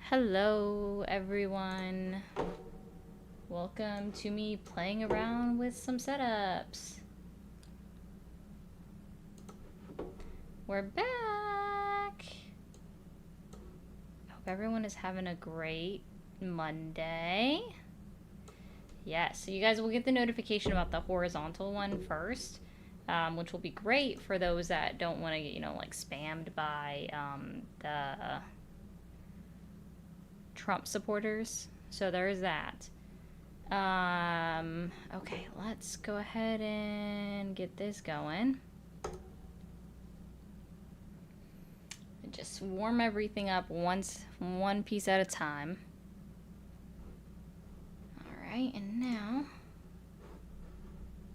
Hello, everyone. Welcome to me playing around with some setups. We're back. Hope everyone is having a great Monday. Yes, so you guys will get the notification about the horizontal one first, which will be great for those that don't want to get, like spammed by the Trump supporters. So there's that. Okay, let's go ahead and get this going. And just warm everything up one piece at a time. Alright, and now,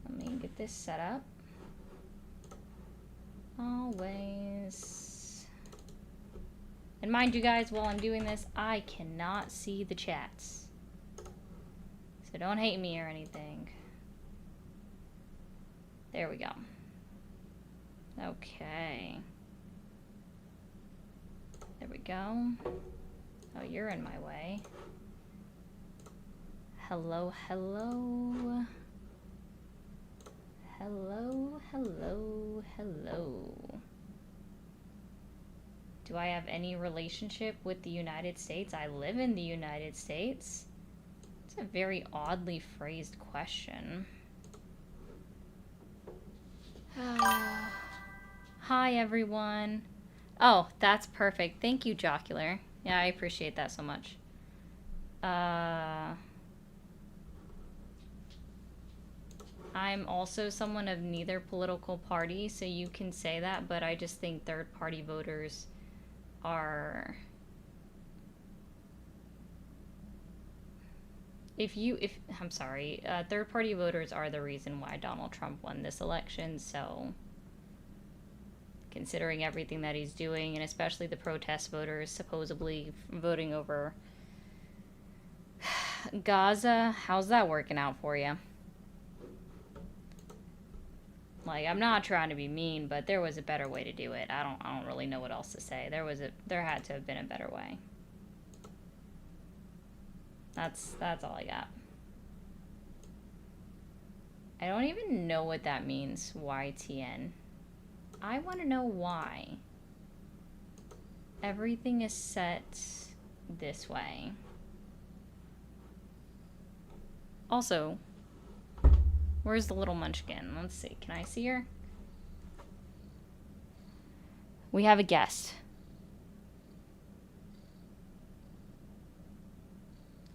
let me get this set up. Always. And mind you guys, while I'm doing this, I cannot see the chats. So don't hate me or anything. There we go. Okay. There we go. Oh, you're in my way. Hello, hello. Hello, hello, hello. Do I have any relationship with the United States? I live in the United States. It's a very oddly phrased question. Hi, everyone. Oh, that's perfect. Thank you, Jocular. Yeah, I appreciate that so much. I'm also someone of neither political party, so you can say that, but I just think third-party voters are... I'm sorry, third-party voters are the reason why Donald Trump won this election, so... Considering everything that he's doing, and especially the protest voters supposedly voting over Gaza, how's that working out for you? Like, I'm not trying to be mean, but there was a better way to do it. I don't really know what else to say. There had to have been a better way. That's all I got. I don't even know what that means, YTN. I want to know why. Everything is set this way. Also, where's the little munchkin? Let's see. Can I see her? We have a guest.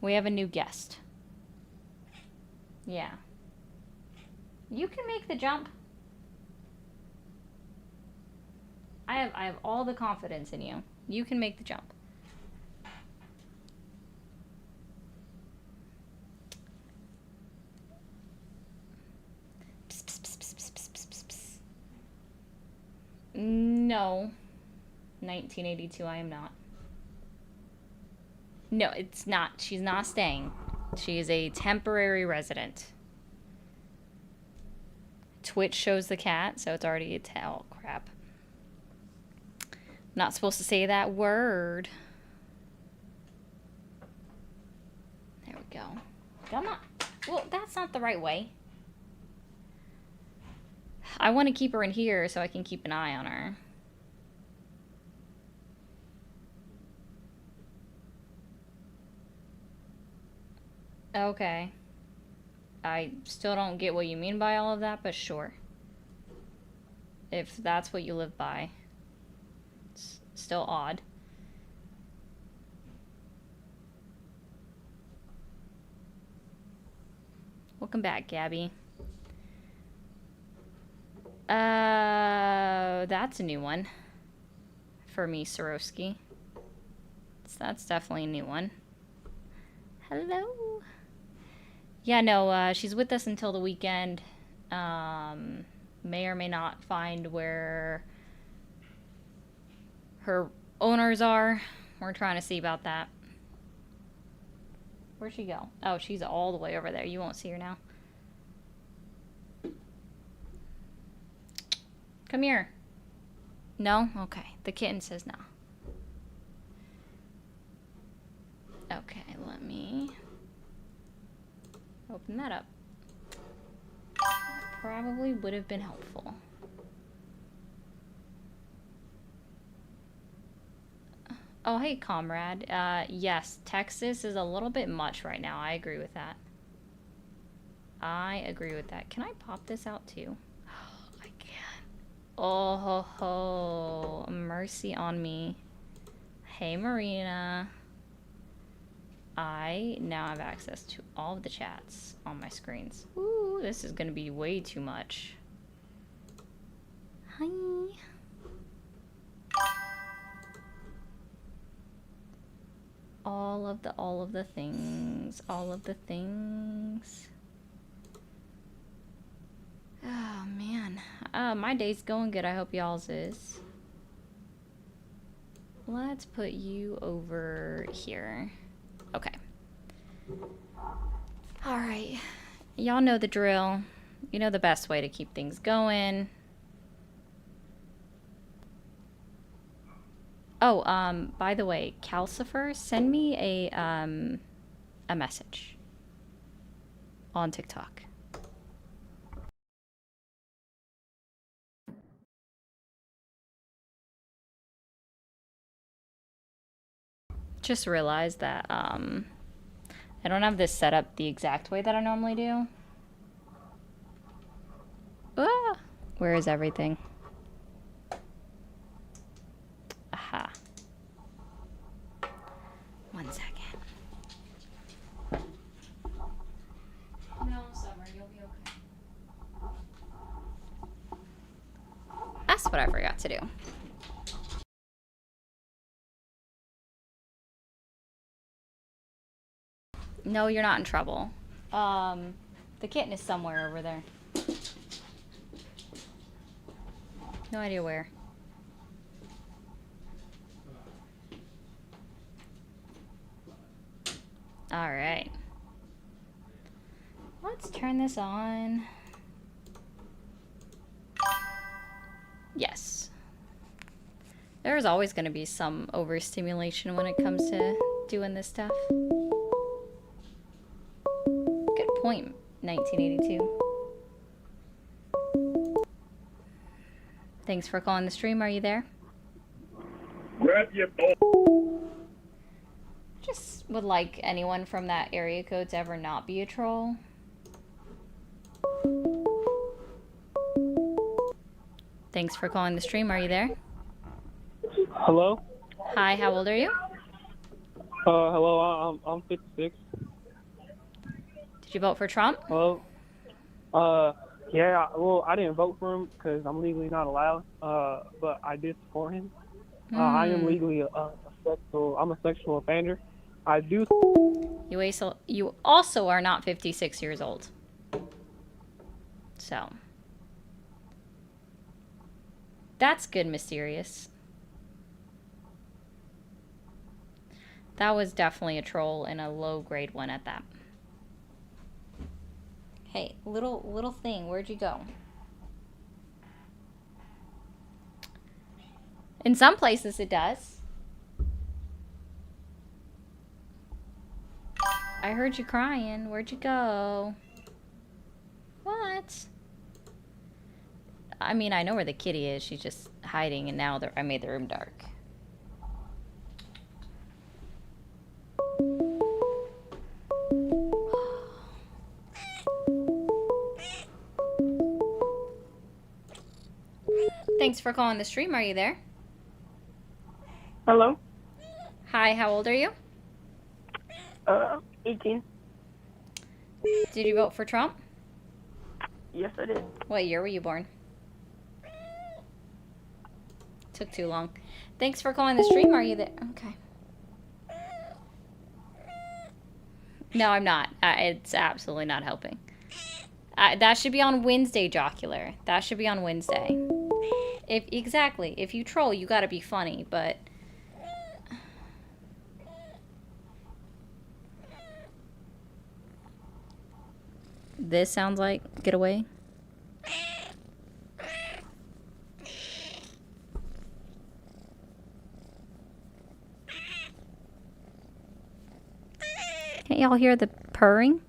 We have a new guest. Yeah. You can make the jump. I have all the confidence in you. You can make the jump. No. 1982, I am not. No, it's not. She's not staying. She is a temporary resident. Twitch shows the cat, so it's already a towel. Crap. Not supposed to say that word. There we go. Come on. Well, that's not the right way. I want to keep her in here so I can keep an eye on her. Okay. I still don't get what you mean by all of that, but sure. If that's what you live by. It's still odd. Welcome back, Gabby. That's a new one. For me, Swarovski. So that's definitely a new one. Hello. Yeah, no, she's with us until the weekend. May or may not find where her owners are. We're trying to see about that. Where'd she go? Oh, she's all the way over there. You won't see her now. Come here. No? Okay. The kitten says no. open that up. Probably would have been helpful. Oh, hey, comrade. Yes, Texas is a little bit much right now. I agree with that. I agree with that. Can I pop this out too? Oh, I can. Oh, ho, ho. Mercy on me. Hey, Marina. I now have access to all of the chats on my screens. Ooh, this is gonna be way too much. Hi. All of the things. All of the things. Oh, man. My day's going good. I hope y'all's is. Let's put you over here. Okay. Alright. Y'all know the drill. You know the best way to keep things going. Oh, by the way, Calcifer, send me a message on TikTok. Just realized that, I don't have this set up the exact way that I normally do. Ah, where is everything? Aha. 1 second. No, Summer, you'll be okay. That's what I forgot to do. No, you're not in trouble. The kitten is somewhere over there. No idea where. All right. Let's turn this on. Yes. There's always going to be some overstimulation when it comes to doing this stuff. Good point, 1982. Thanks for calling the stream. Are you there? Grab your ball. Just would like anyone from that area code to ever not be a troll. Thanks for calling the stream. Are you there? Hello? Hi, how old are you? Hello, I'm 56. Did you vote for Trump? Hello? Yeah, well, I didn't vote for him because I'm legally not allowed, but I did support him. I am legally I'm a sexual offender. I do... You also are not 56 years old. So. That's good, Mysterious. That was definitely a troll and a low-grade one at that. Hey, little thing, where'd you go? In some places it does. I heard you crying. Where'd you go? What? I mean, I know where the kitty is. She's just hiding, and now I made the room dark. Thanks for calling the stream. Are you there? Hello? Hi, how old are you? 18. Did you vote for Trump? Yes, I did. What year were you born? Took too long. Thanks for calling the stream. Are you there? Okay. No, I'm not. It's absolutely not helping. That should be on Wednesday, Jocular. That should be on Wednesday. Exactly. If you troll, you gotta be funny, but... This sounds like get away. Can't y'all hear the purring?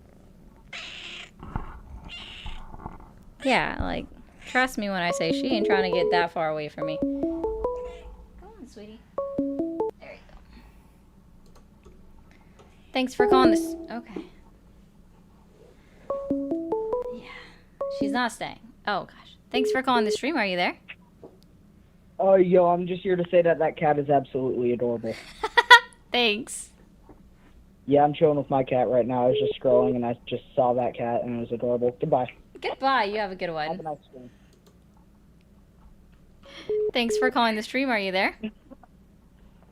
Yeah, like, trust me when I say she ain't trying to get that far away from me. Come on, sweetie. There you go. Thanks for calling this. Okay. Yeah. She's not staying. Oh, gosh. Thanks for calling the stream. Are you there? Oh, yo, I'm just here to say that cat is absolutely adorable. Thanks. Yeah, I'm chilling with my cat right now. I was just scrolling and I just saw that cat and it was adorable. Goodbye. Goodbye. You have a good Have one. a nice stream. Thanks for calling the stream. Are you there?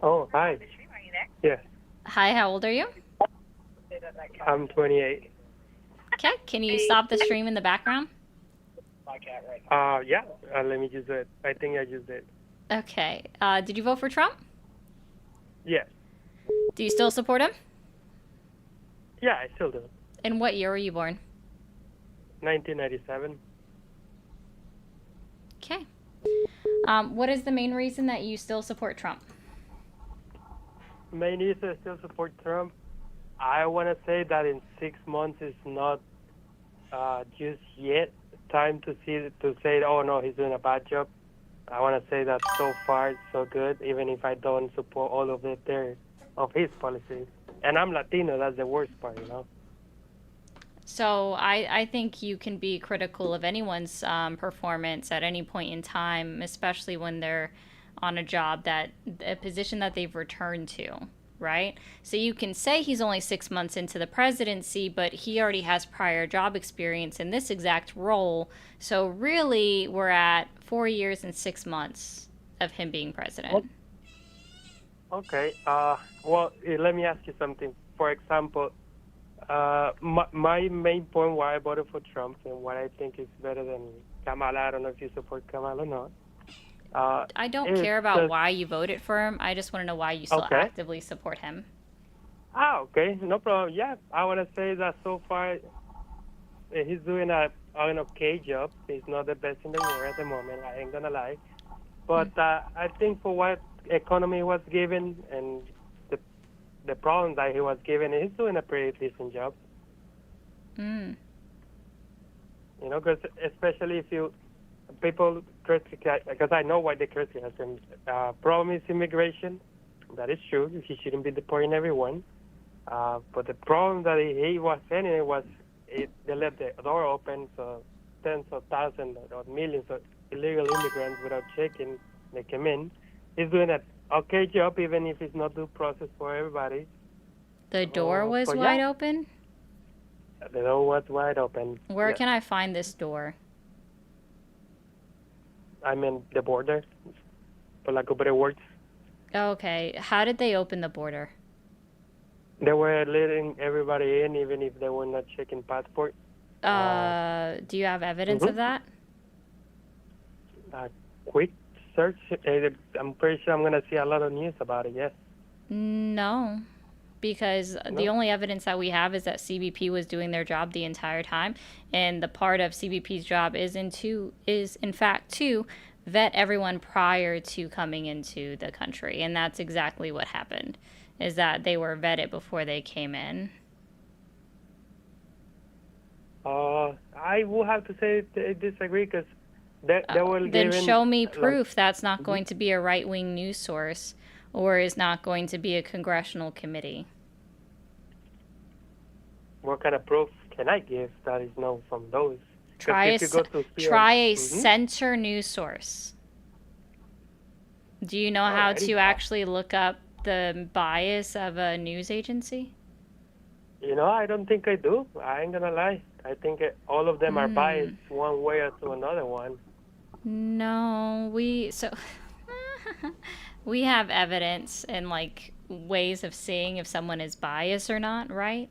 Oh, hi. Yes, Hi, how old are you? I'm 28. Okay. Can you stop the stream in the background? Yeah, let me just do it. I think I just did. Okay. Did you vote for Trump? Yes. Do you still support him? Yeah, I still do. In what year were you born? 1997. Okay. What is the main reason that you still support Trump? Main reason I still support Trump. I want to say that in 6 months is not just yet time to say, oh no, he's doing a bad job. I want to say that so far it's so good, even if I don't support all of it there of his policies. And I'm Latino, that's the worst part, you know. So I think you can be critical of anyone's performance at any point in time, especially when they're on a position that they've returned to, right? So you can say he's only 6 months into the presidency, but he already has prior job experience in this exact role. So really, we're at 4 years and 6 months of him being president. Okay. Well, let me ask you something. For example, my main point why I voted for Trump and what I think is better than Kamala, I don't know if you support Kamala or not. I don't care about why you voted for him. I just want to know why you still actively support him. Okay. No problem. Yeah, I want to say that so far he's doing an okay job. He's not the best in the world at the moment. I ain't going to lie. But I think for what economy was given and the problems that he was given, he's doing a pretty decent job. Mm. You know, because especially if people criticize, because I know why they criticize him. Problem is immigration. That is true. He shouldn't be deporting everyone. But the problem that he was saying was they left the door open, so tens of thousands or millions of illegal immigrants without checking, they came in. He's doing an okay job, even if it's not due process for everybody. The door was wide open? The door was wide open. Where can I find this door? I mean, the border, for lack of better words. Okay. How did they open the border? They were letting everybody in, even if they were not checking passport. Do you have evidence of that? Quick search. I'm pretty sure I'm going to see a lot of news about it, yes. No. Because the only evidence that we have is that CBP was doing their job the entire time, and the part of CBP's job is in fact to vet everyone prior to coming into the country, and that's exactly what happened. Is that they were vetted before they came in. I will have to say I disagree because they were given. Then show me proof that's not going to be a right-wing news source or is not going to be a congressional committee. What kind of proof can I give that is known from those? Try a censor news source. Do you know how to actually look up the bias of a news agency? You know, I don't think I do. I ain't gonna lie. I think all of them are biased one way or to another one. No, we have evidence and like ways of seeing if someone is biased or not, right?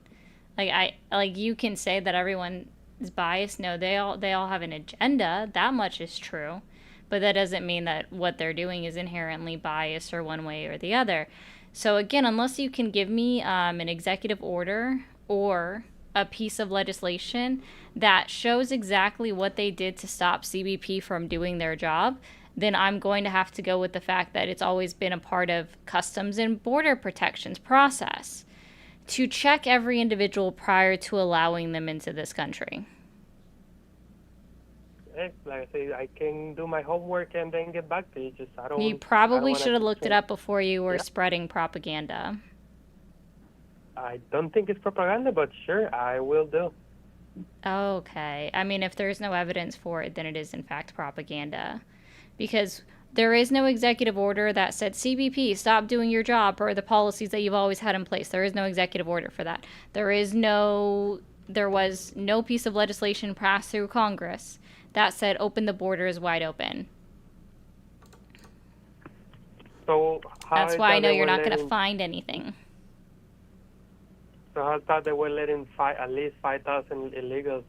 Like you can say that everyone is biased. No, they all have an agenda. That much is true. But that doesn't mean that what they're doing is inherently biased or one way or the other. So again, unless you can give me an executive order or a piece of legislation that shows exactly what they did to stop CBP from doing their job, then I'm going to have to go with the fact that it's always been a part of Customs and Border Protection's process to check every individual prior to allowing them into this country. hey, like I say, I can do my homework and then get back to you. Just I don't. You I don't probably wanna should have looked it change. up before you were Yeah. spreading propaganda. I don't think it's propaganda, but sure, I will do. Okay. I mean, if there's no evidence for it, then it is in fact propaganda. Because there is no executive order that said, CBP, stop doing your job, or the policies that you've always had in place. There is no executive order for that. There was no piece of legislation passed through Congress that said open the borders wide open. So how That's is why I that know they you're were not going to letting? find anything. So I thought they were letting at least 5,000 illegals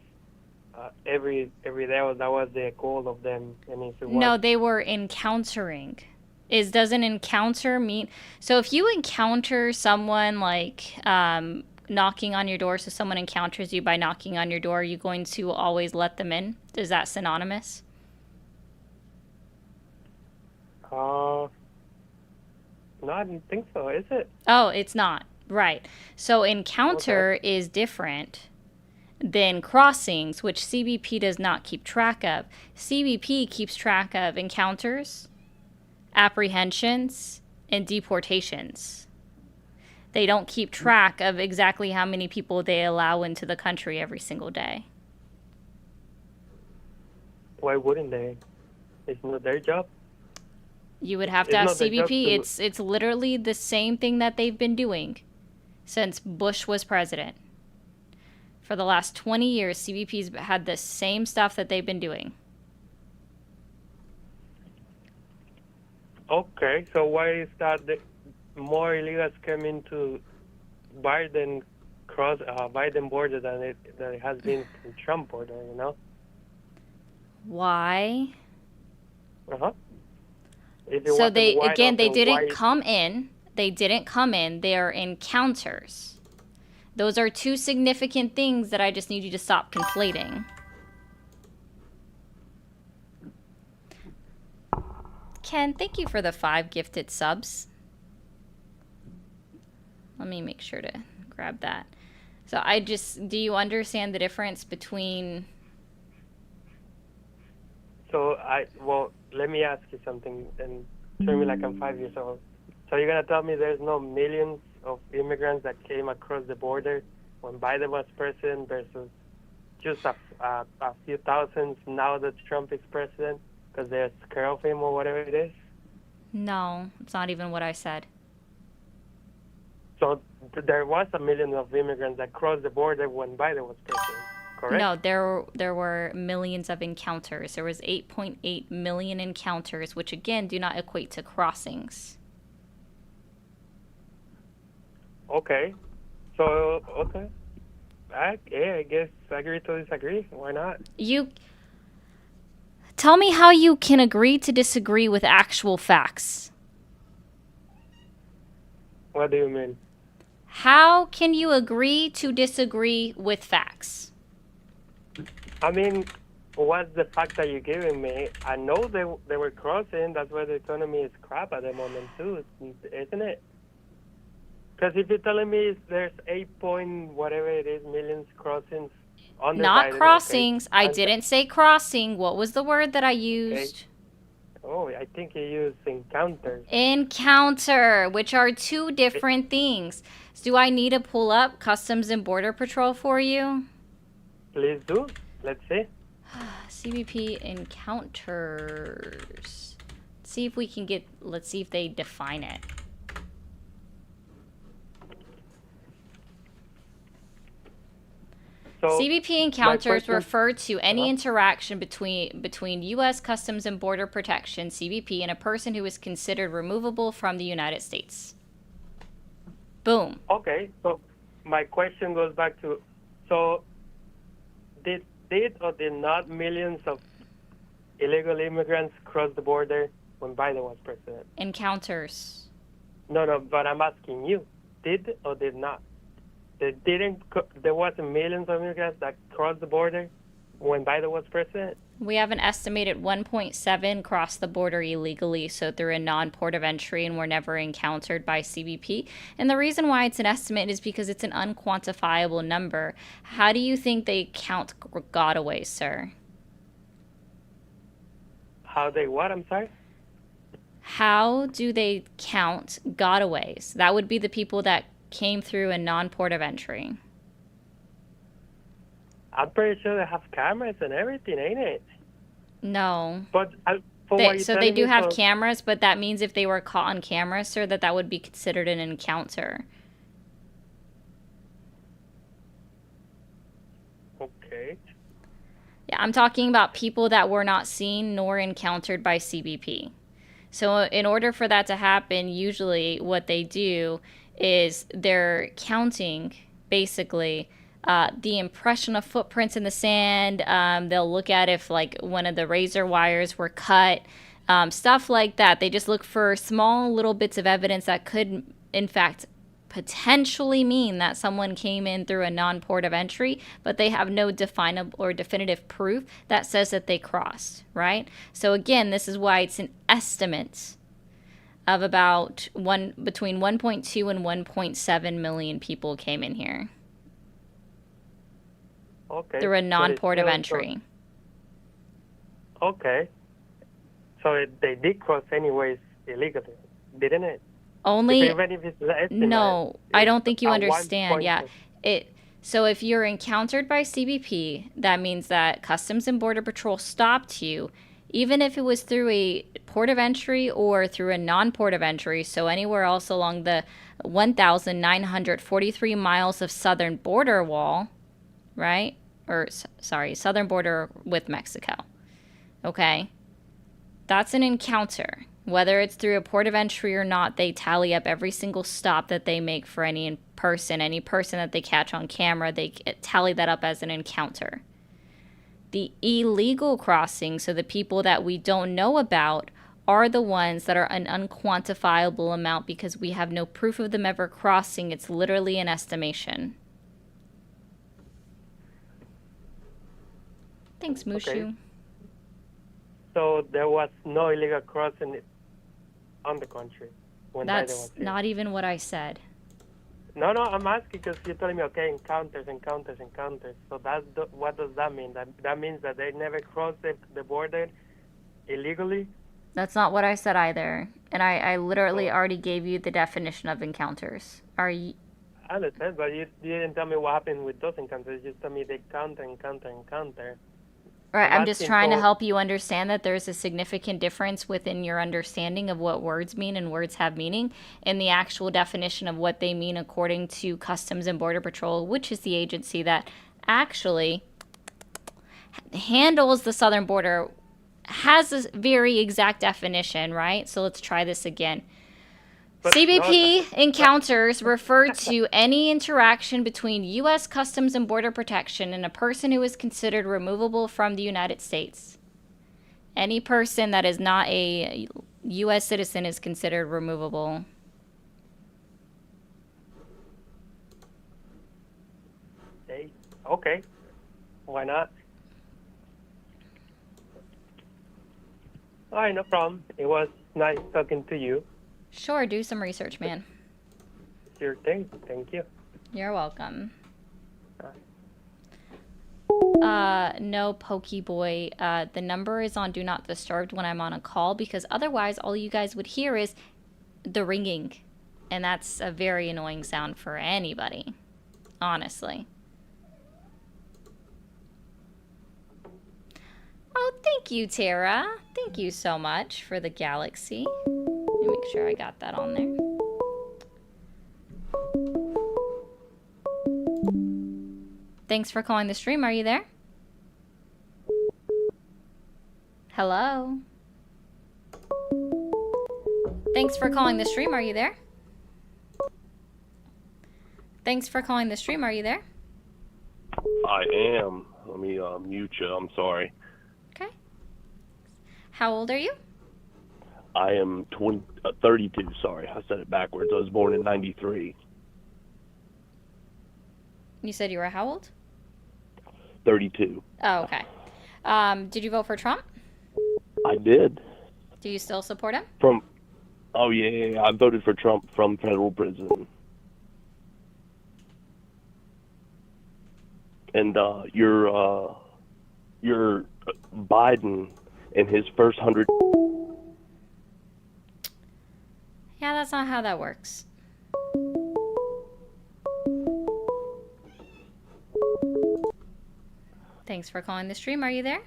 every day. That was the goal of them. And if it No, was, they were encountering. Doesn't encounter mean? So if you encounter someone like knocking on your door, so someone encounters you by knocking on your door, are you going to always let them in? Is that synonymous? no, I didn't think so. Is it? Oh, it's not. Right. So encounter is different than crossings, which CBP does not keep track of. CBP keeps track of encounters, apprehensions, and deportations. They don't keep track of exactly how many people they allow into the country every single day. Why wouldn't they? It's not their job. You would have to It's ask not their job CBP. to. It's literally the same thing that they've been doing since Bush was president. For the last 20 years, CBP's had the same stuff that they've been doing. Okay, so why is that more illegals come into Biden border than it has been in Trump border? You know. Why? Uh-huh. So they Why? didn't come in. They didn't come in. They are encounters. Those are two significant things that I just need you to stop conflating. Ken, thank you for the 5 gifted subs. Let me make sure to grab that. So do you understand the difference between... So let me ask you something and treat me like I'm 5 years old. So you're gonna tell me there's no millions of immigrants that came across the border when Biden was president versus just a few thousands now that Trump is president because they're scared of him or whatever it is? No, it's not even what I said. So there was a million of immigrants that crossed the border when Biden was president, correct? No, there were millions of encounters. There was 8.8 million encounters, which again do not equate to crossings. Okay. So, okay. I guess agree to disagree. Why not? You tell me how you can agree to disagree with actual facts. What do you mean? How can you agree to disagree with facts? I mean, what's the fact that you're giving me? I know they were crossing. That's why the economy is crap at the moment too, isn't it? Because if you're telling me there's 8 point whatever it is millions crossings under Not Biden, crossings. okay. I didn't say crossing. What was the word that I used? Oh, I think you used encounters. Encounter, which are two different things. Do I need to pull up Customs and Border Patrol for you? Please do. Let's see. CBP encounters. Let's see if they define it. So CBP encounters question- refer to any interaction between U.S. Customs and Border Protection, CBP, and a person who is considered removable from the United States. Boom. Okay, so my question goes back to, so did or did not millions of illegal immigrants cross the border when Biden was president? Encounters. No, but I'm asking you, did or did not? There wasn't millions of immigrants that crossed the border when Biden was president? We have an estimated 1.7 cross the border illegally, so through a non-port of entry, and were never encountered by CBP. And the reason why it's an estimate is because it's an unquantifiable number. How do you think they count gotaways, sir? How they what? I'm sorry. How do they count gotaways? That would be the people that came through a non-port of entry. I'm pretty sure they have cameras and everything, ain't it? No. But from what you're So they telling do me, have cameras, but that means if they were caught on camera, sir, that would be considered an encounter. Okay. Yeah, I'm talking about people that were not seen nor encountered by CBP. So in order for that to happen, usually what they do is they're counting, basically, the impression of footprints in the sand. They'll look at if, like, one of the razor wires were cut, stuff like that. They just look for small little bits of evidence that could, in fact, potentially mean that someone came in through a non-port of entry, but they have no definable or definitive proof that says that they crossed, right? So again, this is why it's an estimate of about between 1.2 and 1.7 million people came in here. Okay. Through a non-port of entry. Okay. So they did cross anyways illegally, didn't it? Only even if it's the estimate, no, I don't think you understand. Yeah, it. So if you're encountered by CBP, that means that Customs and Border Patrol stopped you, even if it was through a port of entry or through a non-port of entry, so anywhere else along the 1,943 miles of southern border wall, right? Or, sorry, southern border with Mexico. Okay? That's an encounter. Whether it's through a port of entry or not, they tally up every single stop that they make for any person that they catch on camera. They tally that up as an encounter. The illegal crossing, so the people that we don't know about, are the ones that are an unquantifiable amount because we have no proof of them ever crossing. It's literally an estimation. Thanks, Mushu. Okay. So there was no illegal crossing on the country when Biden was That's here. not even what I said. No, I'm asking because you're telling me, okay, encounters. So what does that mean? That means that they never crossed the border illegally? That's not what I said either. And I literally already gave you the definition of encounters. Are you... I understand, but you didn't tell me what happened with those encounters. You just told me they encounter. Right, I'm just trying to help you understand that there's a significant difference within your understanding of what words mean and words have meaning and the actual definition of what they mean according to Customs and Border Patrol, which is the agency that actually handles the southern border, has a very exact definition, right? So let's try this again. CBP encounters refer to any interaction between U.S. Customs and Border Protection and a person who is considered removable from the United States. Any person that is not a U.S. citizen is considered removable. Okay. Why not? All right, no problem. It was nice talking to you. Sure, do some research, man. Sure thing. Thank you. You're welcome. No, Pokey Boy. The number is on Do Not Disturb when I'm on a call because otherwise all you guys would hear is the ringing. And that's a very annoying sound for anybody. Honestly. Oh, thank you, Tara. Thank you so much for the galaxy. Let me make sure I got that on there. Thanks for calling the stream. Are you there? Hello? Thanks for calling the stream. Are you there? Thanks for calling the stream. Are you there? I am. Let me mute you. I'm sorry. Okay. How old are you? I am 32. Sorry, I said it backwards. I was born in 93. You said you were how old? 32. Oh, okay. Did you vote for Trump? I did. Do you still support him? Oh yeah, I voted for Trump from federal prison. And your Biden in his first 100. Yeah, that's not how that works. Thanks for calling the stream. Are you there?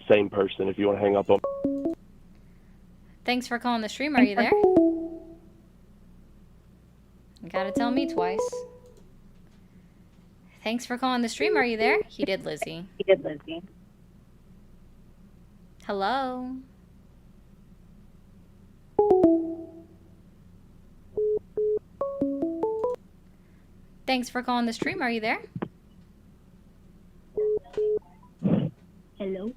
Same person. If you want to hang up on. Thanks for calling the stream. Are you there? You gotta tell me twice. Thanks for calling the stream. Are you there? He did, Lizzie. Hello? Thanks for calling the stream. Are you there? Hello.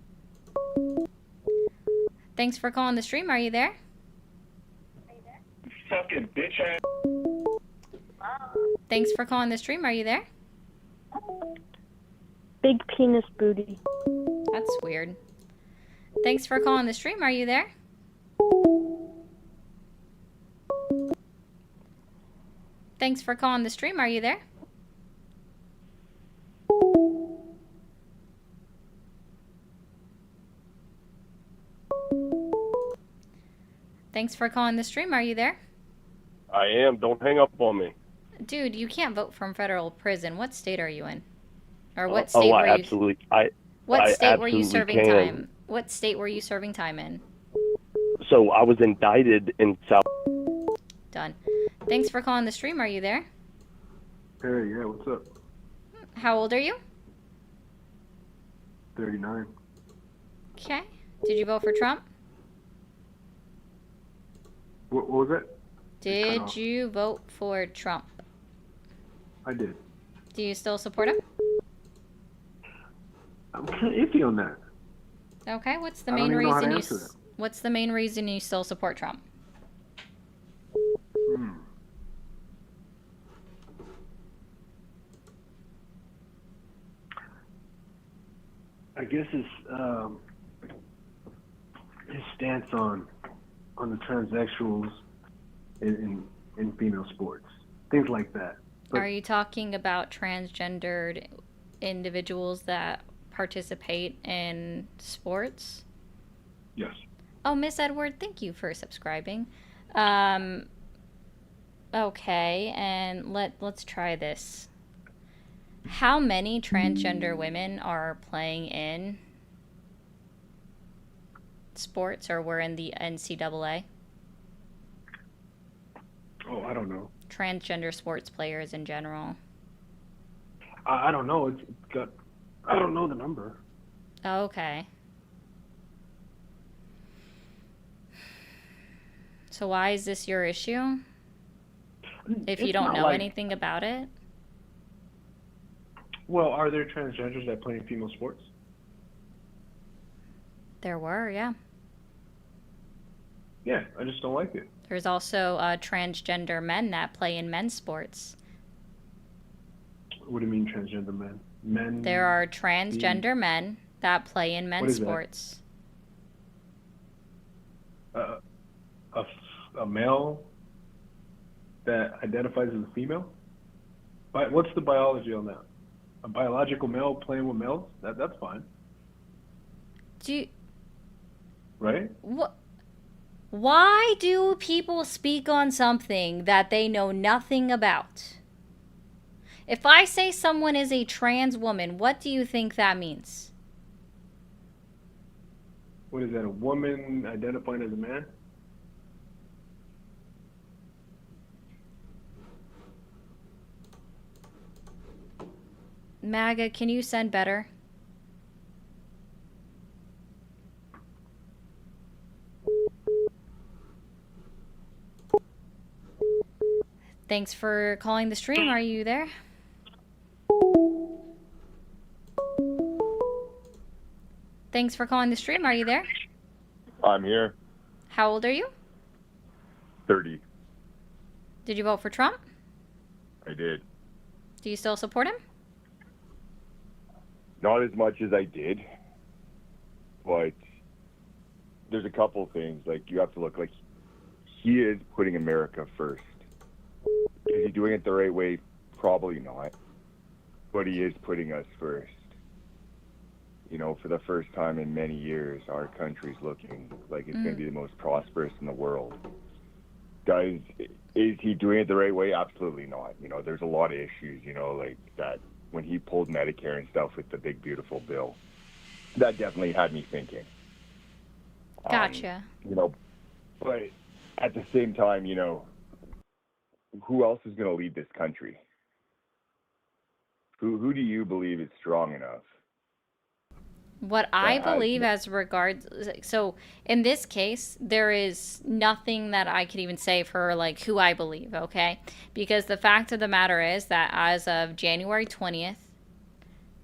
Thanks for calling the stream. Are you there? Fucking bitch ass. Thanks for calling the stream. Are you there? Big penis booty. That's weird. Thanks for calling the stream. Are you there? Thanks for calling the stream. Are you there? Thanks for calling the stream. Are you there? I am. Don't hang up on me. Dude, you can't vote from federal prison. What state are you in? Or what state I were you? absolutely. I What I state were you absolutely serving can. time? What state were you serving time in? So I was indicted in South. Done. Thanks for calling the stream. Are you there? Hey, yeah, what's up? How old are you? 39. Okay. Did you vote for Trump? What was that? Did you vote for Trump? I did. Do you still support him? I'm kind of iffy on that. Okay. What's the I don't main even know how to reason you? answer that. What's the main reason you still support Trump? I guess his stance on the transsexuals in female sports, things like that. But Are you talking about transgendered individuals that participate in sports? yes, Oh, Miss Edward, thank you for subscribing. Okay, and let's try this. How many transgender women are playing in sports or were in the NCAA? oh, I don't know. Transgender sports players in general. I don't know. It's got. I don't know the number. Okay. So why is this your issue? If you It's don't not know like- anything about it? Well, are there transgenders that play in female sports? There were, yeah. Yeah, I just don't like it. There's also transgender men that play in men's sports. What do you mean transgender men? Men. There are transgender men that play in men's is that? sports. A male that identifies as a female? But what's the biology on that? A biological male playing with males? That's fine, Do you, right? why do people speak on something that they know nothing about? If I say someone is a trans woman, what do you think that means? What is that? A woman identifying as a man? MAGA, can you send better? Thanks for calling the stream. Are you there? Thanks for calling the stream. Are you there? I'm here. How old are you? 30. Did you vote for Trump? I did. Do you still support him? Not as much as I did, but there's a couple things. Like, you have to look like he is putting America first. Is he doing it the right way? Probably not. But he is putting us first. you know, for the first time in many years, our country's looking like it's going to be the most prosperous in the world. Is he doing it the right way? Absolutely not. You know, there's a lot of issues, you know, like that when he pulled Medicare and stuff with the big beautiful bill. That definitely had me thinking. Gotcha. You know, but at the same time, you know, who else is going to lead this country? Who do you believe is strong enough? What I believe as regards, so in this case, there is nothing that I could even say for like who I believe, okay? Because the fact of the matter is that as of January 20th,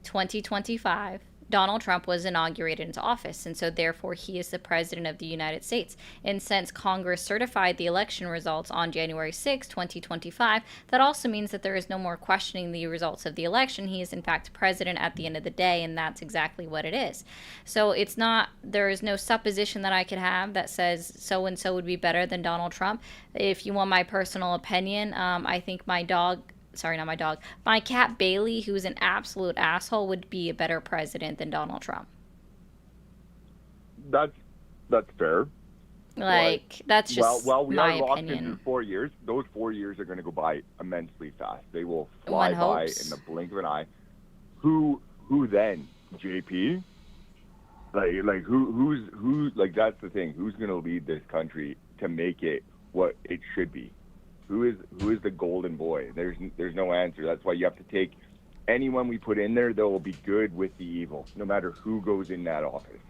2025, Donald Trump was inaugurated into office, and so therefore he is the president of the United States. And since Congress certified the election results on January 6, 2025, that also means that there is no more questioning the results of the election. He is in fact president at the end of the day, and that's exactly what it is. So it's not, there is no supposition that I could have that says so and so would be better than Donald Trump. If you want my personal opinion, I think my cat Bailey, who's an absolute asshole, would be a better president than Donald Trump. That's fair. Like, that's just well, we my are locked opinion. into 4 years. Those 4 years are going to go by immensely fast. They will fly by in the blink of an eye. Who then? JP? Like who's like, that's the thing. Who's going to lead this country to make it what it should be? Who is the golden boy? There's no answer. That's why you have to take anyone we put in there that will be good with the evil, no matter who goes in that office.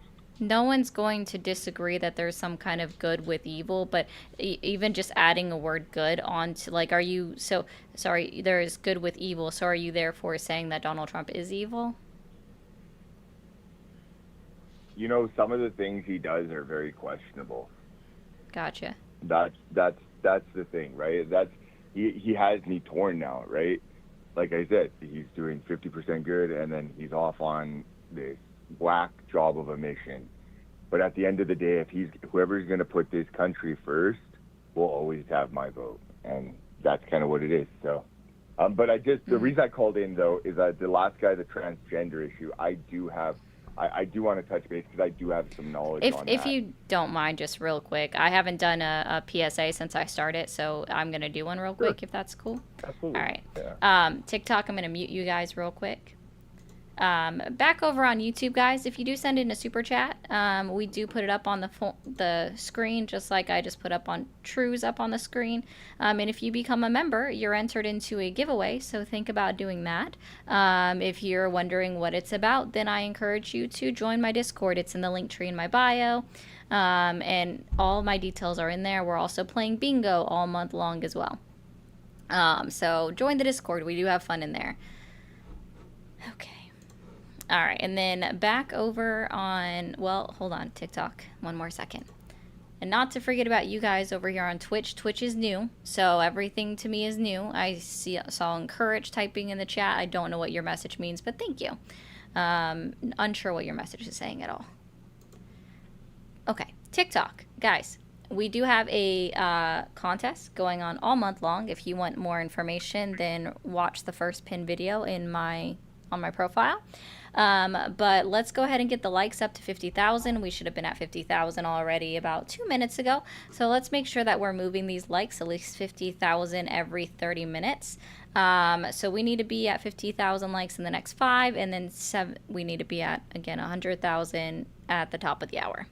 No one's going to disagree that there's some kind of good with evil, but even just adding a word good onto, like, are you, so, sorry, there is good with evil, so are you therefore saying that Donald Trump is evil? You know, some of the things he does are very questionable. Gotcha. That's the thing, right? He has me torn now, right? Like I said, he's doing 50% good, and then he's off on this whack job of a mission. But at the end of the day, if whoever's going to put this country first, will always have my vote, and that's kind of what it is. So, but the reason I called in though is that the last guy, the transgender issue, I do want to touch base because I do have some knowledge on that. If you don't mind, just real quick, I haven't done a PSA since I started, so I'm going to do one real quick, if that's cool. Absolutely. All right. Yeah. TikTok, I'm going to mute you guys real quick. Back over on YouTube, guys, if you do send in a super chat, we do put it up on the screen, just like I just put up on True's up on the screen. And if you become a member, you're entered into a giveaway, so think about doing that. If you're wondering what it's about, then I encourage you to join my Discord. It's in the link tree in my bio, and all my details are in there. We're also playing bingo all month long as well. So join the Discord. We do have fun in there. Okay. All right, and then back over on, well, hold on, TikTok, one more second. And not to forget about you guys over here on Twitch. Twitch is new, so everything to me is new. I saw encourage typing in the chat. I don't know what your message means, but thank you. Unsure what your message is saying at all. Okay, TikTok. Guys, we do have a contest going on all month long. If you want more information, then watch the first pinned video on my profile. But let's go ahead and get the likes up to 50,000. We should have been at 50,000 already about 2 minutes ago. So let's make sure that we're moving these likes at least 50,000 every 30 minutes. So we need to be at 50,000 likes in the next 5, and then we need to be at, again, 100,000 at the top of the hour.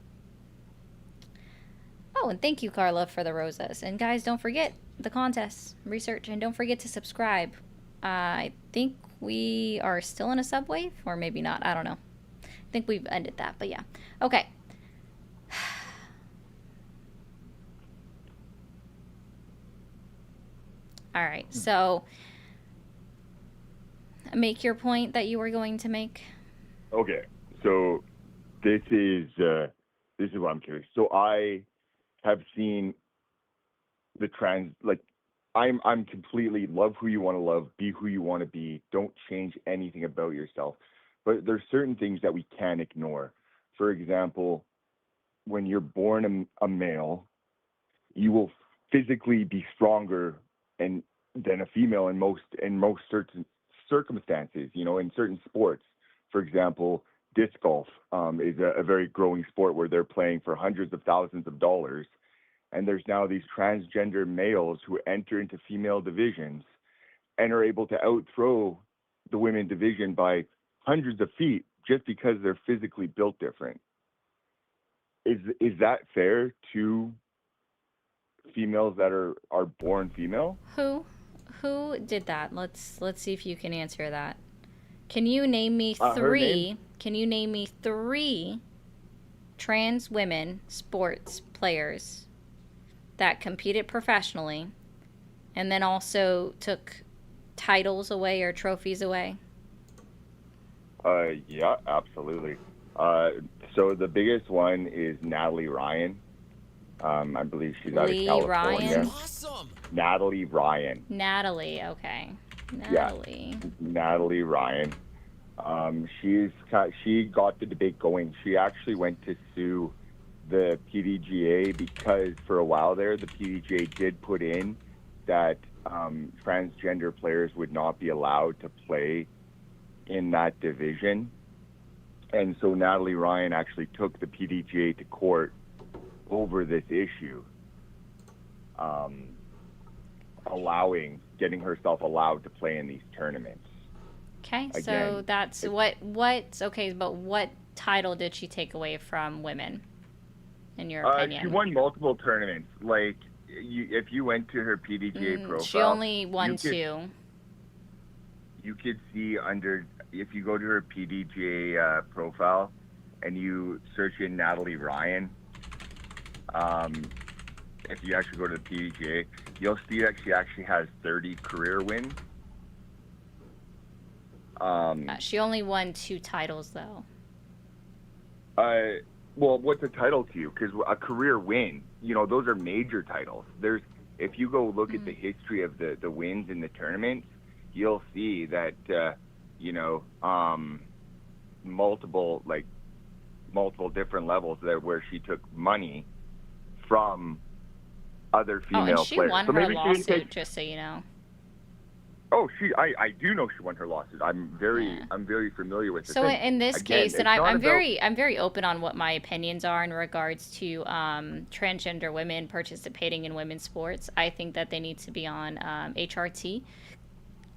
Oh, and thank you, Carla, for the roses. And guys, don't forget the contest, research, and don't forget to subscribe. I think we are still in a sub wave, or maybe not. I don't know. I think we've ended that, but yeah. Okay. All right. So, make your point that you were going to make. Okay. So, this is what I'm curious. So, I have seen the I'm completely love who you want to love, be who you want to be. Don't change anything about yourself. But there's certain things that we can ignore. For example, when you're born a male, you will physically be stronger than a female in most certain circumstances. You know, in certain sports, for example, disc golf is a very growing sport where they're playing for hundreds of thousands of dollars. And there's now these transgender males who enter into female divisions and are able to outthrow the women division by hundreds of feet just because they're physically built different. Is that fair to females that are born female? Who did that? Let's see if you can answer that. Can you name me three? Can you name me three trans women sports players that competed professionally and then also took titles away or trophies away? Yeah, absolutely. So the biggest one is Natalie Ryan. I believe she's out of California. Ryan? Awesome. Natalie Ryan. Natalie, okay. Natalie. Yeah, Natalie Ryan. She got the debate going. She actually went to sue the PDGA because for a while there, the PDGA did put in that transgender players would not be allowed to play in that division. And so Natalie Ryan actually took the PDGA to court over this issue, getting herself allowed to play in these tournaments. Okay, Again, so that's okay, but what title did she take away from women, in your opinion? She won multiple tournaments. Like, if you went to her PDGA profile, she only won two. You could see if you go to her PDGA profile and you search in Natalie Ryan, if you actually go to the PDGA, you'll see that she actually has 30 career wins. She only won 2 titles, though. Well, what's a title to you? Because a career win, those are major titles. If you go look at the history of the wins in the tournaments, you'll see that, multiple different levels where she took money from other female players. Oh, and she won her lawsuit, just so you know. Oh, I do know she won her lawsuit. I'm very familiar with this. So in this case, and I'm very open on what my opinions are in regards to transgender women participating in women's sports. I think that they need to be on HRT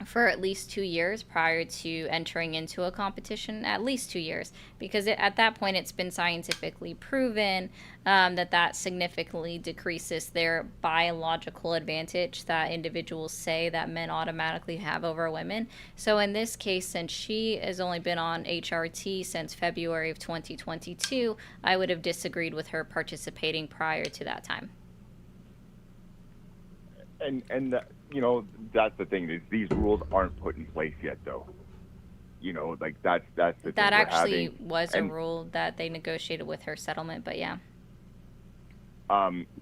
for at least 2 years prior to entering into a competition, at least 2 years, because at that point it's been scientifically proven that significantly decreases their biological advantage that individuals say that men automatically have over women. So in this case, since she has only been on HRT since February of 2022, I would have disagreed with her participating prior to that time. And that's the thing, is these rules aren't put in place yet, though. That's the thing. That actually was a rule that they negotiated with her settlement, but yeah.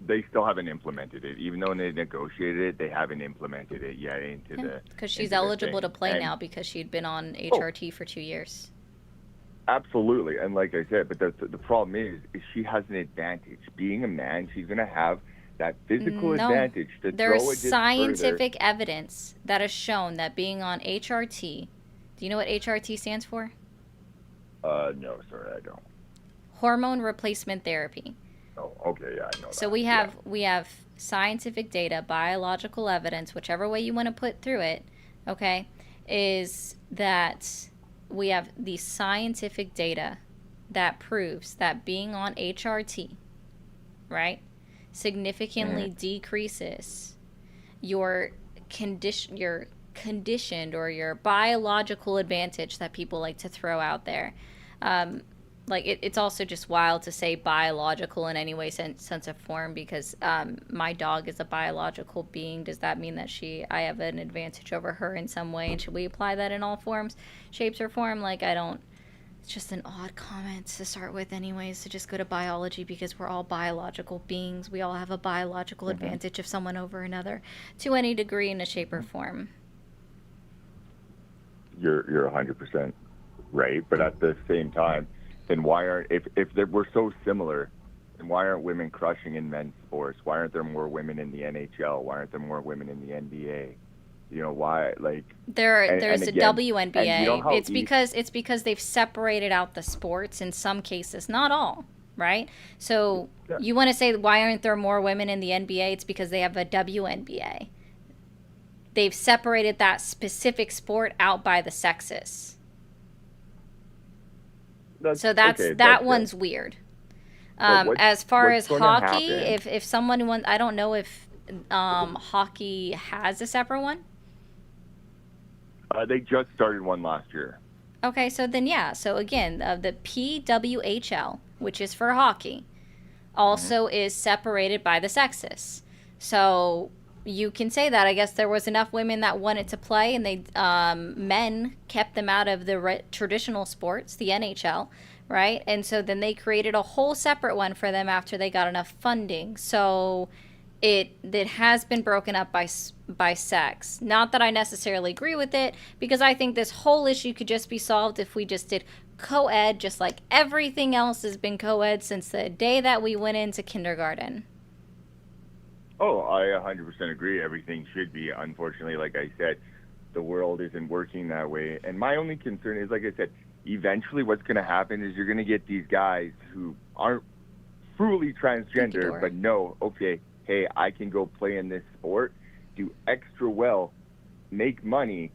They still haven't implemented it. Even though they negotiated it, they haven't implemented it yet because she's eligible to play now because she'd been on HRT for 2 years. Absolutely, and like I said, but the problem is she has an advantage. Being a man, she's going to have that physical advantage to throw it There's scientific evidence that has shown that being on HRT, do you know what HRT stands for? No, sorry, I don't. Hormone replacement therapy. Oh, okay, yeah, I know that. So we have scientific data, biological evidence, whichever way you want to put through it, okay, is that we have the scientific data that proves that being on HRT, right, significantly decreases your conditioned or your biological advantage that people like to throw out there. It's also just wild to say biological in any way, sense of form, because my dog is a biological being. Does that mean that I have an advantage over her in some way? And should we apply that in all forms, shapes, or form? It's just an odd comment to start with anyways, to just go to biology, because we're all biological beings. We all have a biological advantage of someone over another to any degree in a shape or form. You're 100% right, but at the same time, then why aren't, if we're so similar, then why aren't women crushing in men's sports? Why aren't there more women in the NHL? Why aren't there more women in the NBA? You know why? Like There's and a again, WNBA. and you know how It's because they've separated out the sports in some cases, not all, right? So Yeah. you want to say why aren't there more women in the NBA? It's because they have a WNBA. They've separated that specific sport out by the sexes. So that's okay, that but, one's weird. But As far as what's gonna hockey, happen- if someone wants, I don't know if hockey has a separate one. They just started one last year. Okay, so then yeah. So again, the PWHL, which is for hockey, also is separated by the sexes. So you can say that. I guess there was enough women that wanted to play, and they men kept them out of the traditional sports, the NHL, right? And so then they created a whole separate one for them after they got enough funding. So it has been broken up by sex. Not that I necessarily agree with it, because I think this whole issue could just be solved if we just did co-ed, just like everything else has been co-ed since the day that we went into kindergarten. Oh, I 100% agree. Everything should be. Unfortunately, like I said, the world isn't working that way. And my only concern is, like I said, eventually what's going to happen is you're going to get these guys who aren't truly transgender, but know, okay, hey, I can go play in this sport, do extra well, make money,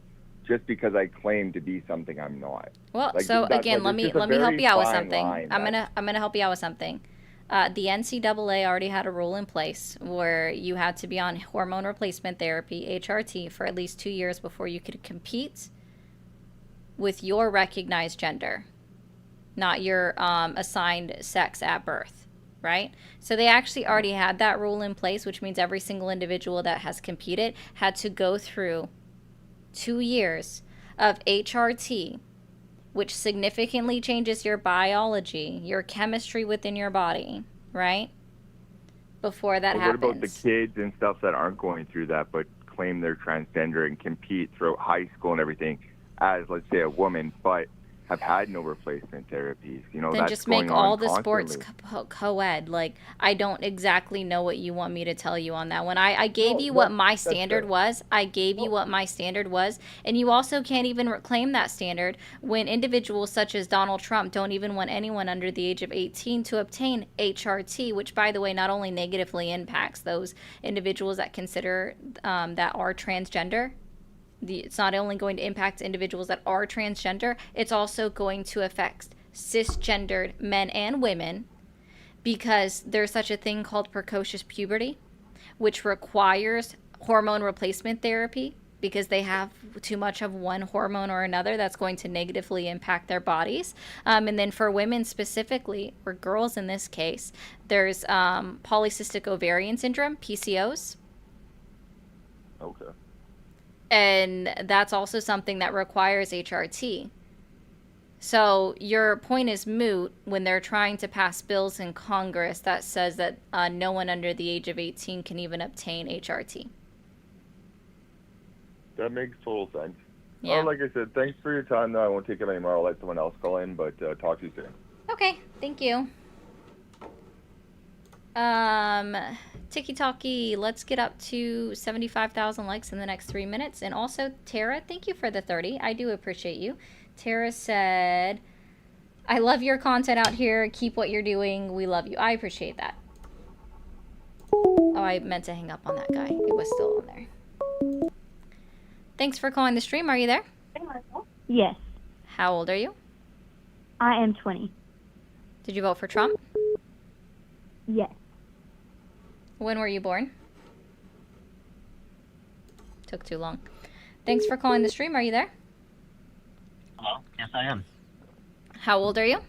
just because I claim to be something I'm not. Well, like, so again, let me help you out with something. I'm gonna help you out with something. The NCAA already had a rule in place where you had to be on hormone replacement therapy, HRT, for at least 2 years before you could compete with your recognized gender, not your assigned sex at birth, right? So they actually already had that rule in place, which means every single individual that has competed had to go through 2 years of HRT, which significantly changes your biology, your chemistry within your body, right? Before that happens. What about the kids and stuff that aren't going through that but claim they're transgender and compete throughout high school and everything as, let's say, a woman, but have had no replacement therapies? You know, then that's just going make on all the constantly. sports co-ed. Like, I don't exactly know what you want me to tell you on that one. I gave you what my standard was. I gave you what my standard was. And you also can't even claim that standard when individuals such as Donald Trump don't even want anyone under the age of 18 to obtain HRT, which, by the way, not only negatively impacts those individuals that consider that are transgender. It's not only going to impact individuals that are transgender, it's also going to affect cisgendered men and women, because there's such a thing called precocious puberty, which requires hormone replacement therapy because they have too much of one hormone or another that's going to negatively impact their bodies. And then for women specifically, or girls in this case, there's polycystic ovarian syndrome, PCOS. Okay. And that's also something that requires HRT. So your point is moot when they're trying to pass bills in Congress that says that no one under the age of 18 can even obtain HRT. That makes total sense. Yeah. Well, like I said, thanks for your time, though. I won't take it anymore. I'll let someone else call in, but talk to you soon. Okay, thank you. Tiki Talkie, let's get up to 75,000 likes in the next 3 minutes. And also, Tara, thank you for the 30. I do appreciate you. Tara said, I love your content out here. Keep what you're doing. We love you. I appreciate that. Oh, I meant to hang up on that guy. It was still on there. Thanks for calling the stream. Are you there? Yes, How old are you? I am 20. Did you vote for Trump? Yes. When were you born? Took too long. Thanks for calling the stream. Are you there? Hello? Yes, I am. How old are you?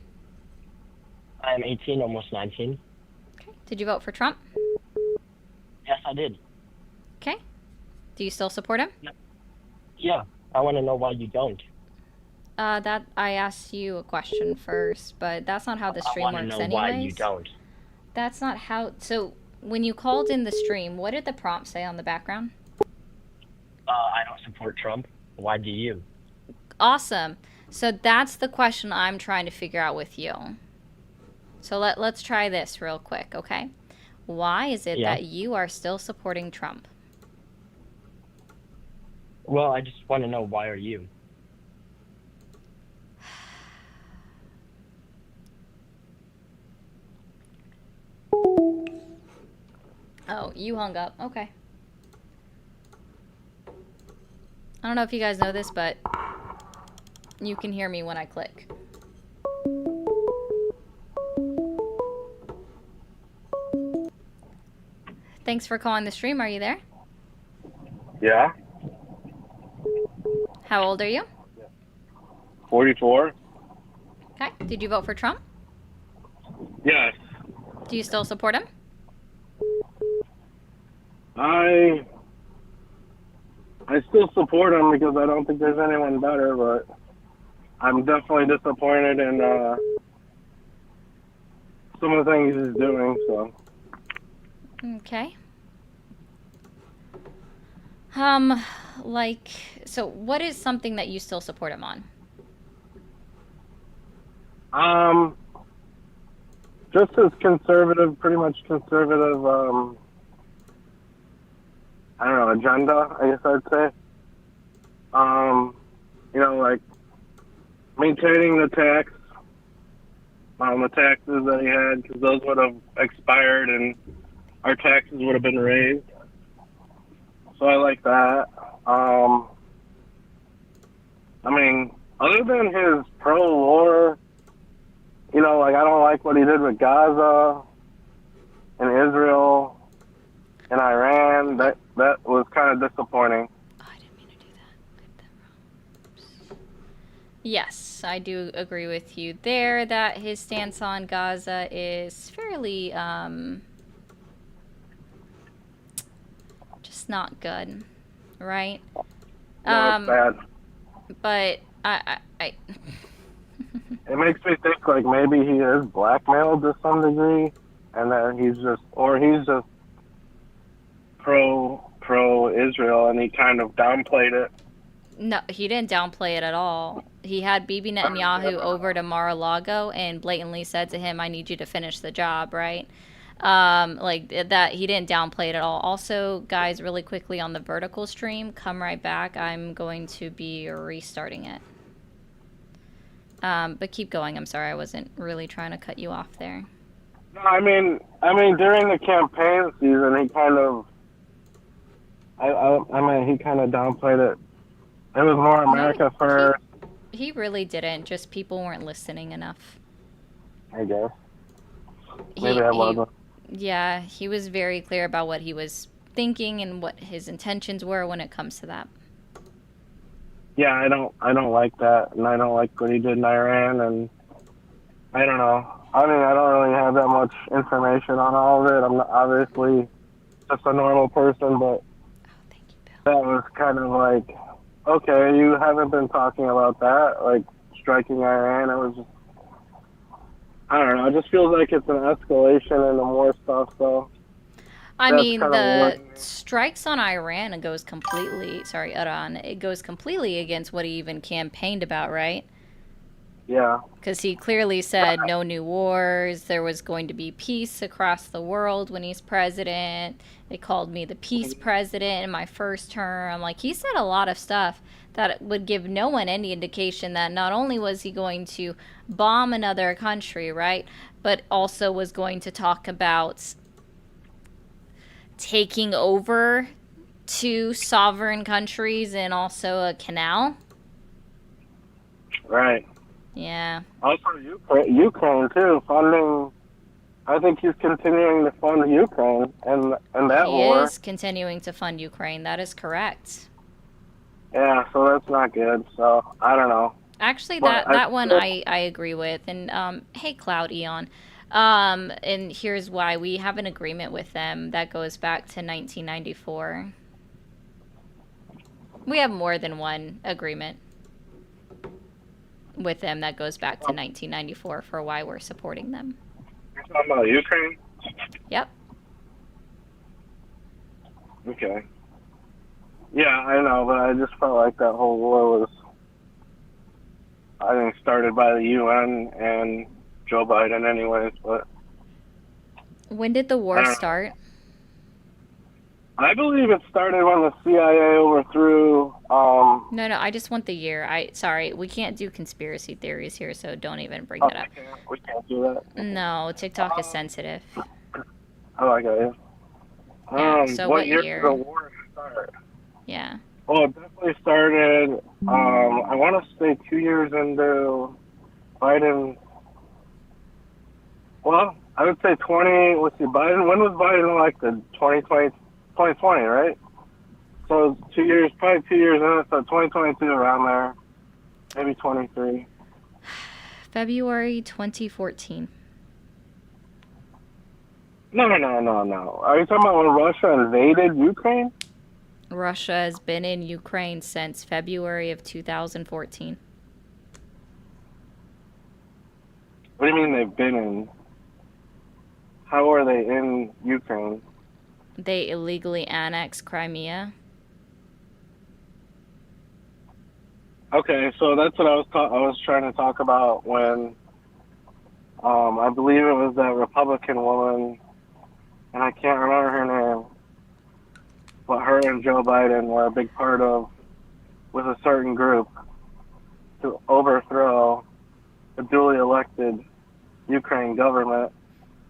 I am 18, almost 19. Okay. Did you vote for Trump? Yes, I did. Okay. Do you still support him? Yeah, I want to know why you don't. That I asked you a question first, but that's not how the stream I works want to know anyways. why you don't. That's not how. So when you called in the stream, what did the prompt say on the background? I don't support Trump. Why do you? Awesome. So that's the question I'm trying to figure out with you. So let's try this real quick, okay? Why is it that you are still supporting Trump? Well, I just want to know, why are you? Oh, you hung up. Okay. I don't know if you guys know this, but you can hear me when I click. Thanks for calling the stream. Are you there? Yeah. How old are you? 44. Okay. Did you vote for Trump? Yes. Do you still support him? I still support him because I don't think there's anyone better, but I'm definitely disappointed in some of the things he's doing, so. Okay. So what is something that you still support him on? Just as conservative, pretty much conservative, I don't know, agenda, I guess I'd say. You know, like maintaining the taxes that he had, because those would have expired and our taxes would have been raised. So I like that. I mean, other than his pro-war, you know, like I don't like what he did with Gaza and Israel and Iran. That was kind of disappointing. Oh, I didn't mean to do that. I did that wrong. Oops. Yes, I do agree with you there that his stance on Gaza is fairly, just not good, right? No, it's bad. But I It makes me think like maybe he is blackmailed to some degree, and that he's just pro Israel, and he kind of downplayed it. No, he didn't downplay it at all. He had Bibi Netanyahu over to Mar-a-Lago and blatantly said to him, "I need you to finish the job," right? Like that, he didn't downplay it at all. Also, guys, really quickly on the vertical stream, come right back. I'm going to be restarting it. But keep going. I'm sorry, I wasn't really trying to cut you off there. No, I mean during the campaign season, he kind of, he kind of downplayed it. It was more America first. He really didn't. Just people weren't listening enough. I guess. Maybe I wasn't. Yeah, he was very clear about what he was thinking and what his intentions were when it comes to that. Yeah, I don't like that, and I don't like what he did in Iran, and I don't know. I mean, I don't really have that much information on all of it. I'm not, obviously just a normal person, but that was kind of like, okay, you haven't been talking about that, like striking Iran. It was just, I don't know. It just feels like it's an escalation into more stuff, so. I mean, the strikes on Iran, it goes completely against what he even campaigned about, right? Yeah. Because he clearly said no new wars, there was going to be peace across the world when he's president. They called me the peace president in my first term. Like, he said a lot of stuff that would give no one any indication that not only was he going to bomb another country, right, but also was going to talk about taking over two sovereign countries and also a canal. Right. Yeah. Also Ukraine too, funding. I think he's continuing to fund Ukraine and that war. He is continuing to fund Ukraine. That is correct. Yeah, so that's not good. So I don't know. Actually, that one I agree with. And hey, Cloud Eon. And here's why. We have an agreement with them that goes back to 1994. We have more than one agreement with them that goes back to 1994 for why we're supporting them. You're talking about Ukraine? Yep. Okay. Yeah, I know, but I just felt like that whole war was, I think, started by the UN and Joe Biden anyways, but. When did the war start? I believe it started when the CIA overthrew. No, I just want the year. Sorry, we can't do conspiracy theories here, so don't even bring Oh, that up. we can't do that. No, TikTok is sensitive. Oh, I got you. Yeah, so what year year? did the war start? Yeah. Well, it definitely started. I want to say 2 years into Biden. Well, I would say 20. Let's see, Biden. When was Biden elected? 2020, right? So 2 years, probably 2 years in. So 2022, around there, maybe 23. February 2014. No. Are you talking about when Russia invaded Ukraine? Russia has been in Ukraine since February of 2014. What do you mean they've been in? How are they in Ukraine? They illegally annexed Crimea. Okay, so that's what I was trying to talk about when I believe it was that Republican woman, and I can't remember her name, but her and Joe Biden were a big part of, with a certain group, to overthrow the duly elected Ukraine government.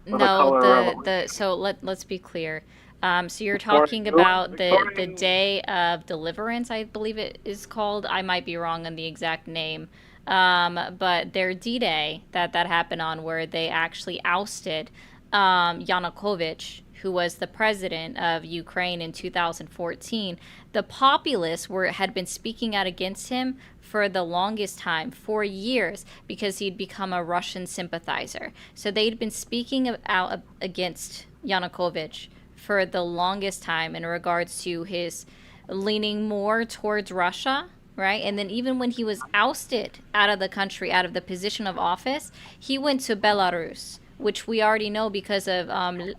So let's be clear. So you're talking about the Day of Deliverance, I believe it is called. I might be wrong on the exact name. But their D-Day that happened on, where they actually ousted Yanukovych, who was the president of Ukraine in 2014. The populists had been speaking out against him for the longest time, for years, because he'd become a Russian sympathizer. So they'd been speaking out against Yanukovych for the longest time in regards to his leaning more towards Russia, right? And then even when he was ousted out of the country, out of the position of office, he went to Belarus, which we already know because of I'm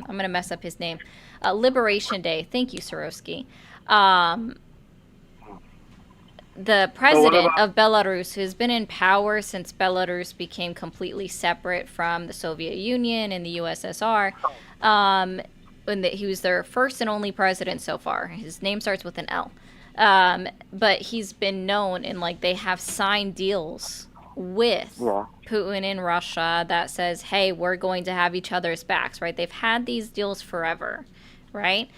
gonna mess up his name. Liberation Day. Thank you, Sorosky. The president of Belarus, who's been in power since Belarus became completely separate from the Soviet Union and the USSR, he was their first and only president so far. His name starts with an L. But he's been known, and they have signed deals with Putin in Russia that says, hey, we're going to have each other's backs, right? They've had these deals forever, right?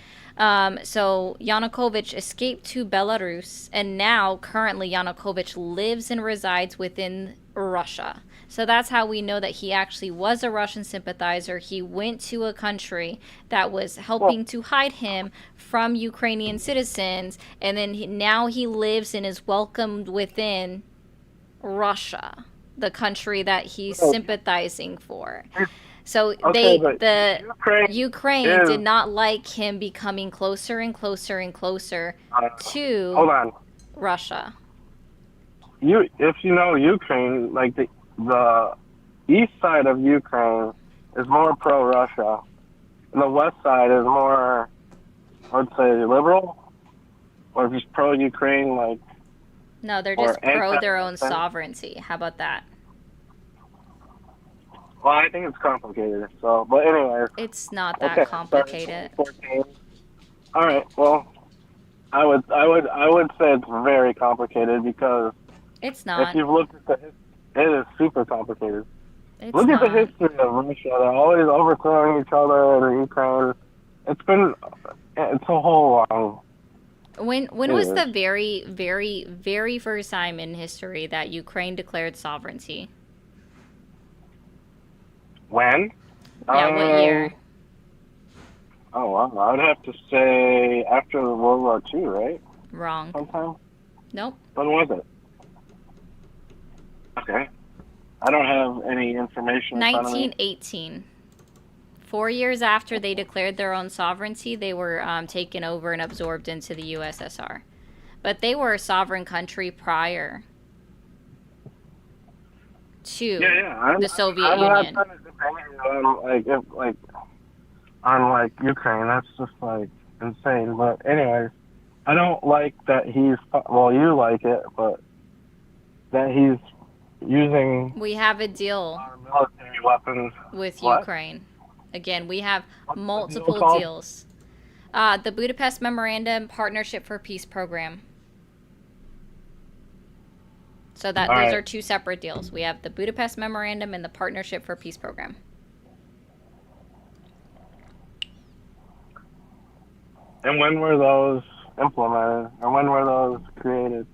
So Yanukovych escaped to Belarus, and now currently Yanukovych lives and resides within Russia. So that's how we know that he actually was a Russian sympathizer. He went to a country that was helping to hide him from Ukrainian citizens, and then now he lives and is welcomed within Russia, the country that he's sympathizing for. So Ukraine did not like him becoming closer and closer and closer to Russia. If you know Ukraine, the east side of Ukraine is more pro-Russia, and the west side is more, I would say, liberal, or just pro-Ukraine, No, they're just pro their own sovereignty. How about that? Well, I think it's complicated. So, but anyway, it's not that complicated. All right. Well, I would say it's very complicated because it's not. If you've looked at the history, it is super complicated. Look at the history of Russia. They're always overthrowing each other in Ukraine. It's a whole long. When was the very, very, very first time in history that Ukraine declared sovereignty? When? Yeah, what year? Oh, wow. I would have to say after World War II, right? Wrong. Sometime? Nope. When was it? Okay. I don't have any information. 1918. 4 years after they declared their own sovereignty, they were taken over and absorbed into the USSR. But they were a sovereign country prior to the Soviet Union. Not trying to debate on Ukraine. That's just insane. But anyways, I don't like that he's. Well, you like it, but that he's using. We have a deal our military weapons with Ukraine. Again, we have What's the deal multiple called? deals. The Budapest Memorandum Partnership for Peace Program. So that All those right. are two separate deals. We have the Budapest Memorandum and the Partnership for Peace Program. And when were those implemented? Or when were those created?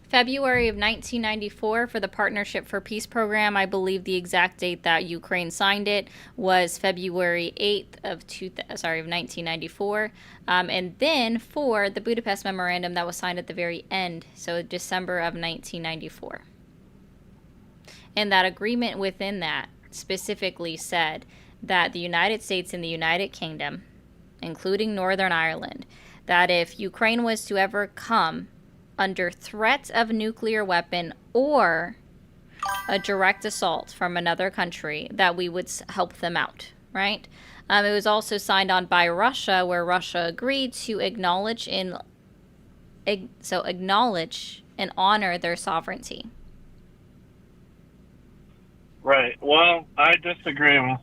February of 1994 for the Partnership for Peace Program. I believe the exact date that Ukraine signed it was February 8th of 1994. And then for the Budapest Memorandum, that was signed at the very end, so December of 1994. And that agreement within that specifically said that the United States and the United Kingdom, including Northern Ireland, that if Ukraine was to ever come under threat of nuclear weapon or a direct assault from another country, that we would help them out, right? It was also signed on by Russia, where Russia agreed to acknowledge and honor their sovereignty. Right. Well, I disagree with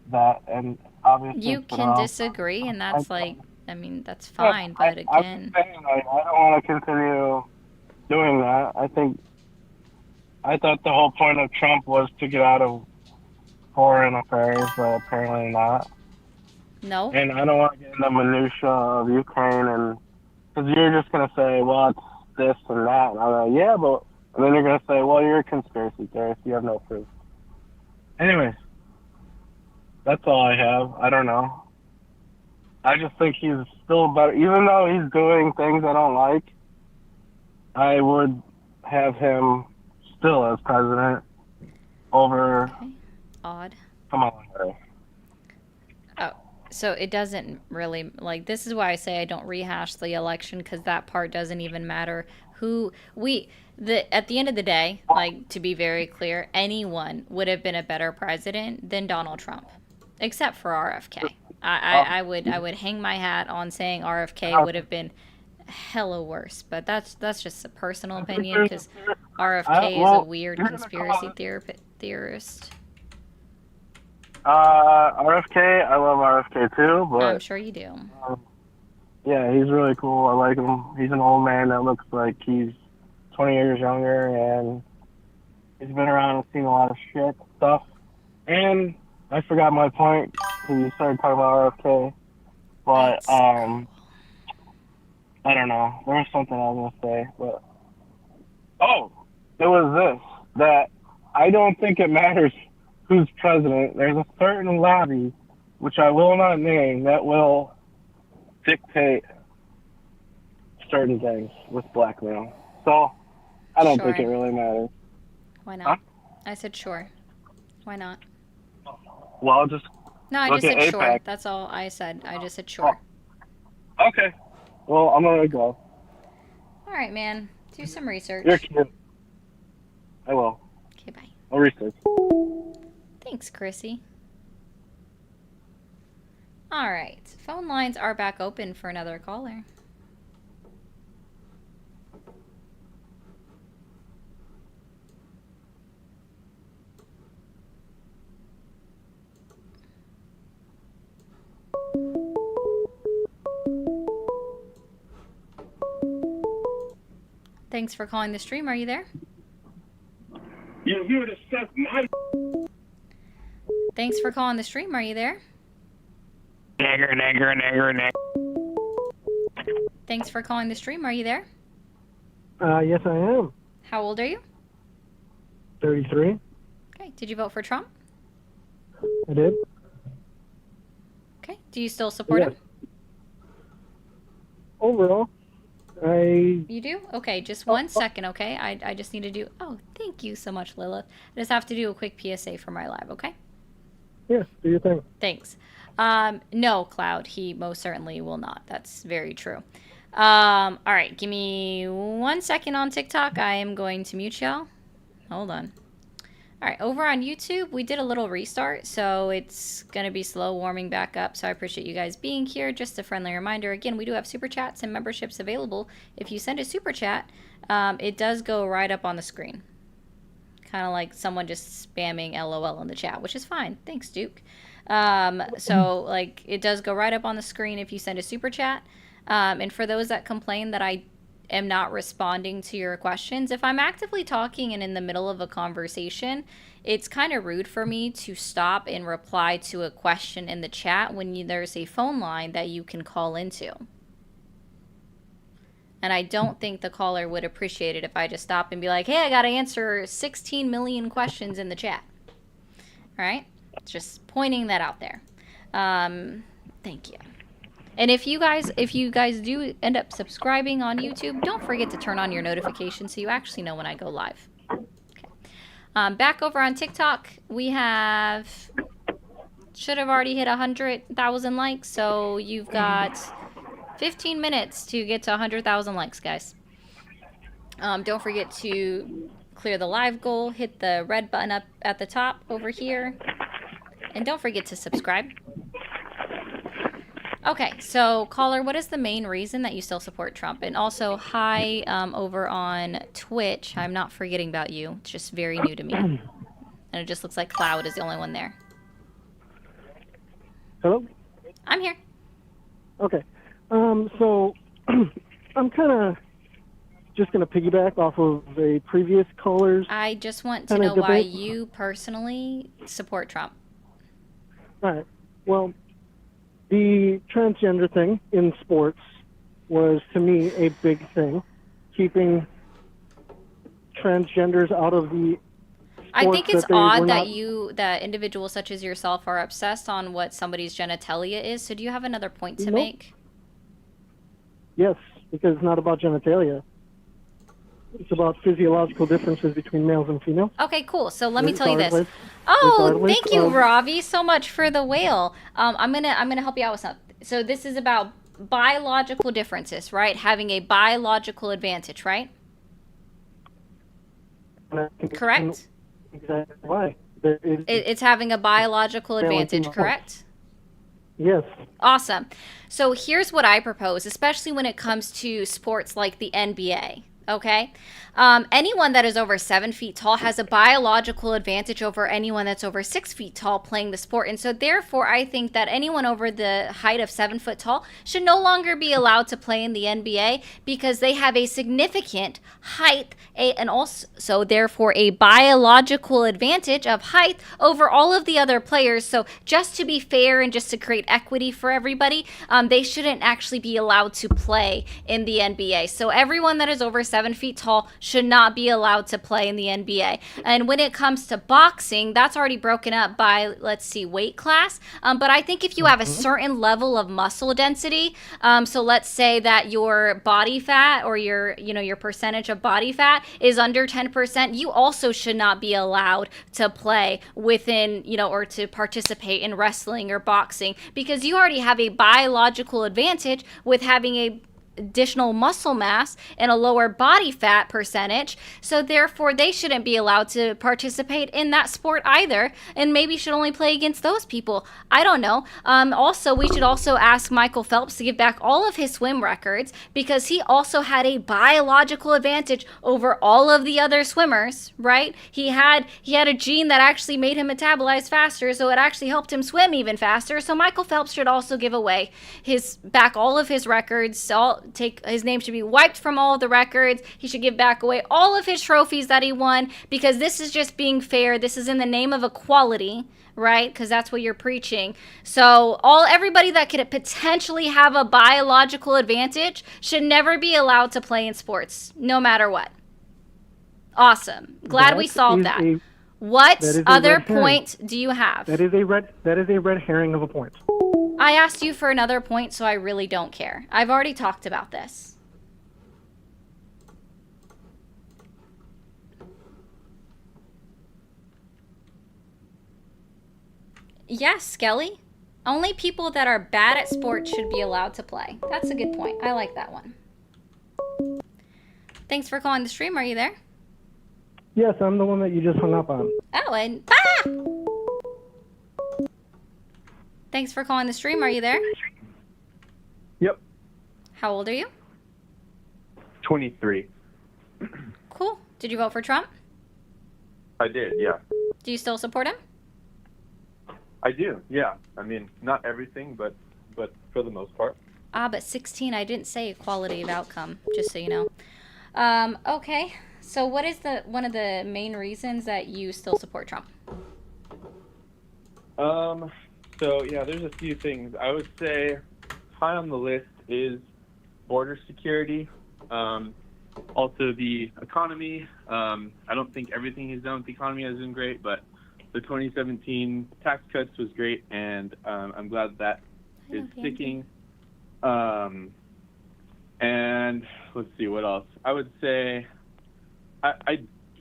that, and obviously You it's been can wrong. disagree, and that's like, I mean, that's fine, but I'm again, just saying, like, I don't want to continue doing that. I thought the whole point of Trump was to get out of foreign affairs, but apparently not. no. And I don't want to get into minutia of Ukraine, and because you're just gonna say, well, it's this and that, and I'm like, yeah, but and then you're gonna say, well, you're a conspiracy theorist. You have no proof. Anyways, that's all I have. I don't know. I just think he's still better, even though he's doing things I don't like. I would have him still as president over Odd. Kamala Harris. Oh, so it doesn't really, like, this is why I say I don't rehash the election, because that part doesn't even matter. At the end of the day, like, to be very clear, anyone would have been a better president than Donald Trump, except for RFK. I would hang my hat on saying RFK would have been hella worse, but that's just a personal opinion, because RFK is a weird conspiracy theorist. RFK, I love RFK too, but I'm sure you do. Yeah, he's really cool. I like him. He's an old man that looks like he's 20 years younger, and he's been around and seen a lot of shit stuff. And I forgot my point because you started talking about RFK, but I don't know. There was something I was gonna say, but it was this, that I don't think it matters who's president. There's a certain lobby, which I will not name, that will dictate certain things with blackmail. So I don't think it really matters. Why not? I said sure. Why not? Well, just no, I just said sure. That's all I said. I just said sure. Okay. Well, I'm gonna go. All right, man. Do some research. You're cute. I will. Okay, bye. I'll research. Thanks, Chrissy. All right. Phone lines are back open for another caller. Thanks for calling the stream. Are you there? You're here to suck my... Thanks for calling the stream. Are you there? Nigger. Thanks for calling the stream. Are you there? Yes, I am. How old are you? 33. Okay. Did you vote for Trump? I did. Okay. Do you still support him? Overall, You do? Okay, just 1 second, okay? I just need to do... Oh, thank you so much, Lilith. I just have to do a quick PSA for my live, okay? Yeah, do your thing. Thanks. No, Cloud, he most certainly will not. That's very true. All right, give me 1 second on TikTok. I am going to mute y'all. Hold on. All right, over on YouTube, we did a little restart, so it's going to be slow warming back up, so I appreciate you guys being here. Just a friendly reminder, again, we do have Super Chats and memberships available. If you send a Super Chat, it does go right up on the screen. Kind of like someone just spamming LOL in the chat, which is fine. Thanks, Duke. So, like, it does go right up on the screen if you send a super chat. And for those that complain that I am not responding to your questions, if I'm actively talking and in the middle of a conversation, it's kind of rude for me to stop and reply to a question in the chat when there's a phone line that you can call into. And I don't think the caller would appreciate it if I just stop and be like, hey, I got to answer 16 million questions in the chat. All right? Just pointing that out there. Thank you. And if you guys do end up subscribing on YouTube, don't forget to turn on your notifications so you actually know when I go live. Okay. Back over on TikTok, we should have already hit 100,000 likes, so you've got 15 minutes to get to 100,000 likes, guys. Don't forget to clear the live goal, hit the red button up at the top over here, and don't forget to subscribe. Okay, so caller, what is the main reason that you still support Trump? And also, hi over on Twitch. I'm not forgetting about you. It's just very new to me. And it just looks like Cloud is the only one there. Hello? I'm here. Okay. So I'm kind of just going to piggyback off of a previous caller's. I just want to know why you personally support Trump. All right. Well, the transgender thing in sports was, to me, a big thing. Keeping transgenders out of the I think it's odd that individuals such as yourself are obsessed on what somebody's genitalia is. So do you have another point to make? Yes, because it's not about genitalia. It's about physiological differences between males and females. Okay, cool. So let me tell you this. Oh, thank you, Ravi, so much for the whale. I'm gonna help you out with something. So this is about biological differences, right? Having a biological advantage, right? Correct? Exactly why. It's having a biological advantage, correct? Yes. Awesome. So here's what I propose, especially when it comes to sports like the NBA. Okay? Anyone that is over 7 feet tall has a biological advantage over anyone that's over 6 feet tall playing the sport. And so therefore, I think that anyone over the height of 7 foot tall should no longer be allowed to play in the NBA because they have a significant height and also therefore a biological advantage of height over all of the other players. So just to be fair and just to create equity for everybody, they shouldn't actually be allowed to play in the NBA. So everyone that is over 7 feet tall should not be allowed to play in the NBA. And when it comes to boxing, that's already broken up by, let's see, weight class. But I think if you have a certain level of muscle density, so let's say that your body fat or your percentage of body fat is under 10%, you also should not be allowed to play within, or to participate in wrestling or boxing because you already have a biological advantage with having a additional muscle mass and a lower body fat percentage, so therefore they shouldn't be allowed to participate in that sport either, and maybe should only play against those people. I don't know. Also, we should also ask Michael Phelps to give back all of his swim records because he also had a biological advantage over all of the other swimmers, right? He had a gene that actually made him metabolize faster, so it actually helped him swim even faster. So Michael Phelps should also give away all of his records. His name should be wiped from all of the records. He should give back away all of his trophies that he won because this is just being fair. This is in the name of equality, right? Because that's what you're preaching. So everybody that could potentially have a biological advantage should never be allowed to play in sports, no matter what. Awesome. Glad we solved that. What other point do you have? That is a red herring of a point. I asked you for another point, so I really don't care. I've already talked about this. Yes, Skelly. Only people that are bad at sports should be allowed to play. That's a good point. I like that one. Thanks for calling the stream. Are you there? Yes, I'm the one that you just hung up on. Oh, and thanks for calling the stream. Are you there? Yep. How old are you? 23. Cool. Did you vote for Trump? I did, yeah. Do you still support him? I do, yeah. I mean, not everything, but for the most part. But 16, I didn't say equality of outcome, just so you know. Okay. So what is one of the main reasons that you still support Trump? So yeah, there's a few things. I would say high on the list is border security. Also the economy. I don't think everything he's done with the economy has been great, but the 2017 tax cuts was great, and I'm glad that is sticking. And let's see what else. I would say I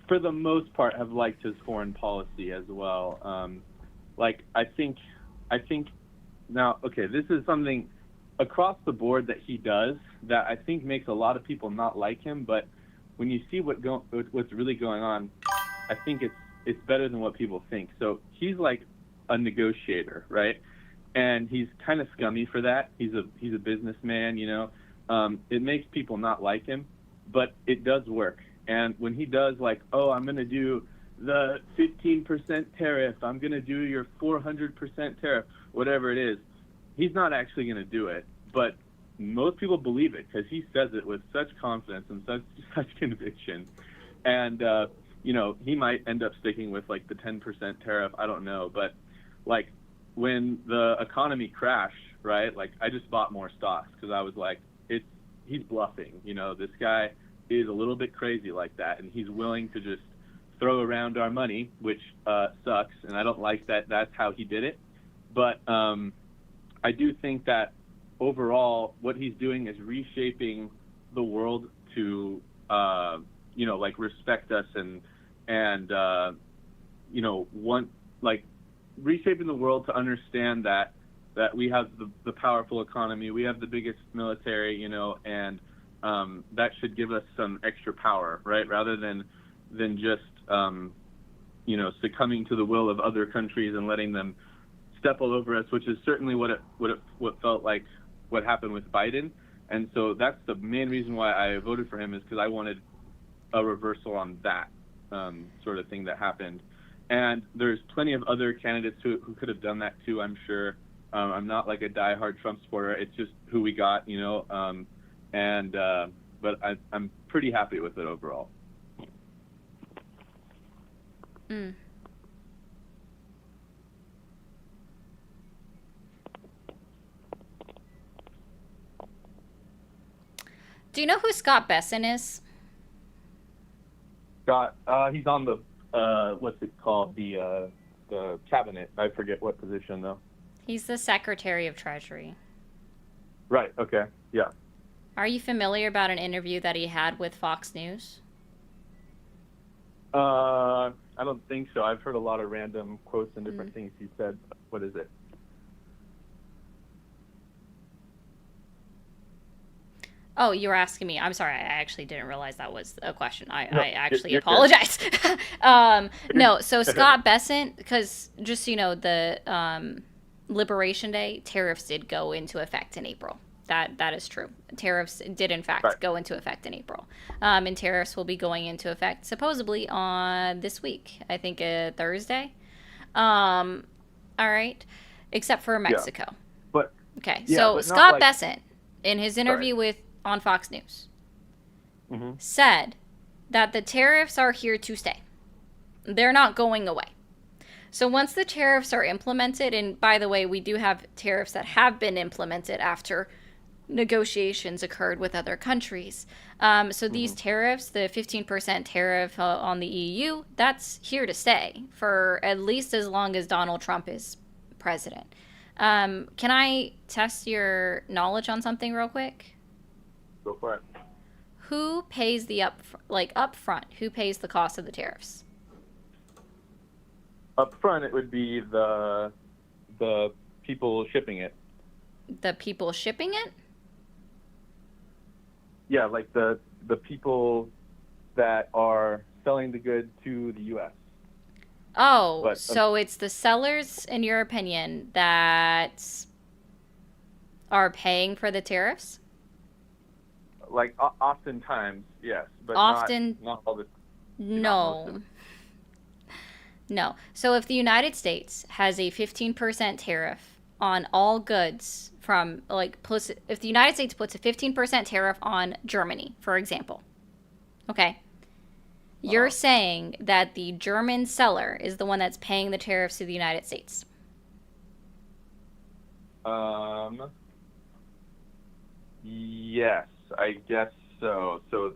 for the most part have liked his foreign policy as well. Like I think now, okay, this is something across the board that he does that I think makes a lot of people not like him, but when you see what's really going on, I think it's better than what people think. So he's like a negotiator, right? And he's kind of scummy for that. He's a businessman, you know. It makes people not like him, but it does work. And when he does like, oh, I'm going to do the 15% tariff, I'm going to do your 400% tariff, whatever it is, he's not actually going to do it. But most people believe it because he says it with such confidence and such conviction. And, you know, he might end up sticking with like the 10% tariff. I don't know. But like when the economy crashed, right, like I just bought more stocks because I was like, he's bluffing. You know, this guy is a little bit crazy like that. And he's willing to just throw around our money, which sucks. And I don't like that that's how he did it. But I do think that overall, what he's doing is reshaping the world to, you know, like respect us and you know, reshaping the world to understand that we have the powerful economy, we have the biggest military, you know, and that should give us some extra power, right? Rather than just, you know, succumbing to the will of other countries and letting them step all over us, which is certainly what felt like what happened with Biden. And so that's the main reason why I voted for him, is because I wanted a reversal on that sort of thing that happened. And there's plenty of other candidates who could have done that too, I'm sure. I'm not like a diehard Trump supporter. It's just who we got, you know. But I'm pretty happy with it overall. Mm. Do you know who Scott Besson is? Scott, he's on the what's it called, the cabinet. I forget what position though. He's the Secretary of Treasury. Right. Okay. Yeah. Are you familiar about an interview that he had with Fox News? I don't think so. I've heard a lot of random quotes and different things he said. What is it? Oh, you were asking me. I'm sorry. I actually didn't realize that was a question. No, I actually you're apologize. No, so Scott Besson, because just so you know, the Liberation Day, tariffs did go into effect in April. That is true. Tariffs did, in fact, go into effect in April. And tariffs will be going into effect supposedly on this week. I think Thursday. All right. Except for Mexico. Yeah. But okay. Yeah, so but Scott like... Besson, in his interview on Fox News, said that the tariffs are here to stay. They're not going away. So once the tariffs are implemented, and by the way, we do have tariffs that have been implemented after negotiations occurred with other countries. So these tariffs, the 15% tariff on the EU, that's here to stay for at least as long as Donald Trump is president. Can I test your knowledge on something real quick? Go for it. Who pays the upfront? Who pays the cost of the tariffs? Up front, it would be the people shipping it. The people shipping it? Yeah, like the people that are selling the good to the U.S. Oh, But, so it's the sellers, in your opinion, that are paying for the tariffs? Like oftentimes, yes, but Often, not all the. no. No. So if the United States has a 15% tariff on all goods from, like, if the United States puts a 15% tariff on Germany, for example, okay, you're saying that the German seller is the one that's paying the tariffs to the United States. Yes, I guess so. So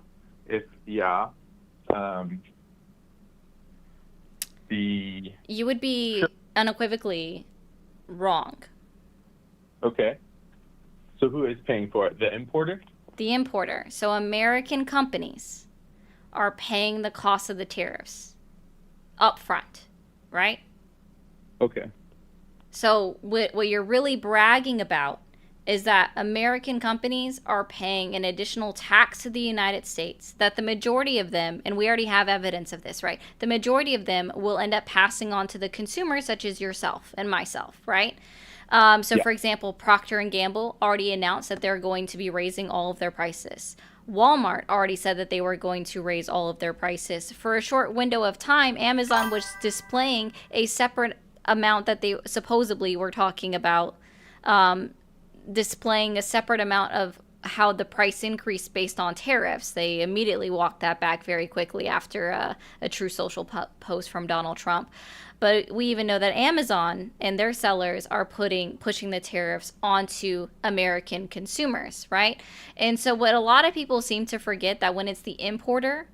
you would be unequivocally wrong. Okay. So who is paying for it? The importer? The importer. So American companies are paying the cost of the tariffs up front, right? Okay. So what you're really bragging about is that American companies are paying an additional tax to the United States, that the majority of them, and we already have evidence of this, right? The majority of them will end up passing on to the consumers, such as yourself and myself, right? For example, Procter & Gamble already announced that they're going to be raising all of their prices. Walmart already said that they were going to raise all of their prices. For a short window of time, Amazon was displaying a separate amount that they supposedly were talking about, displaying a separate amount of how the price increased based on tariffs. They immediately walked that back very quickly after a True Social post from Donald Trump. But we even know that Amazon and their sellers are pushing the tariffs onto American consumers, right? And so what a lot of people seem to forget, that when it's the importer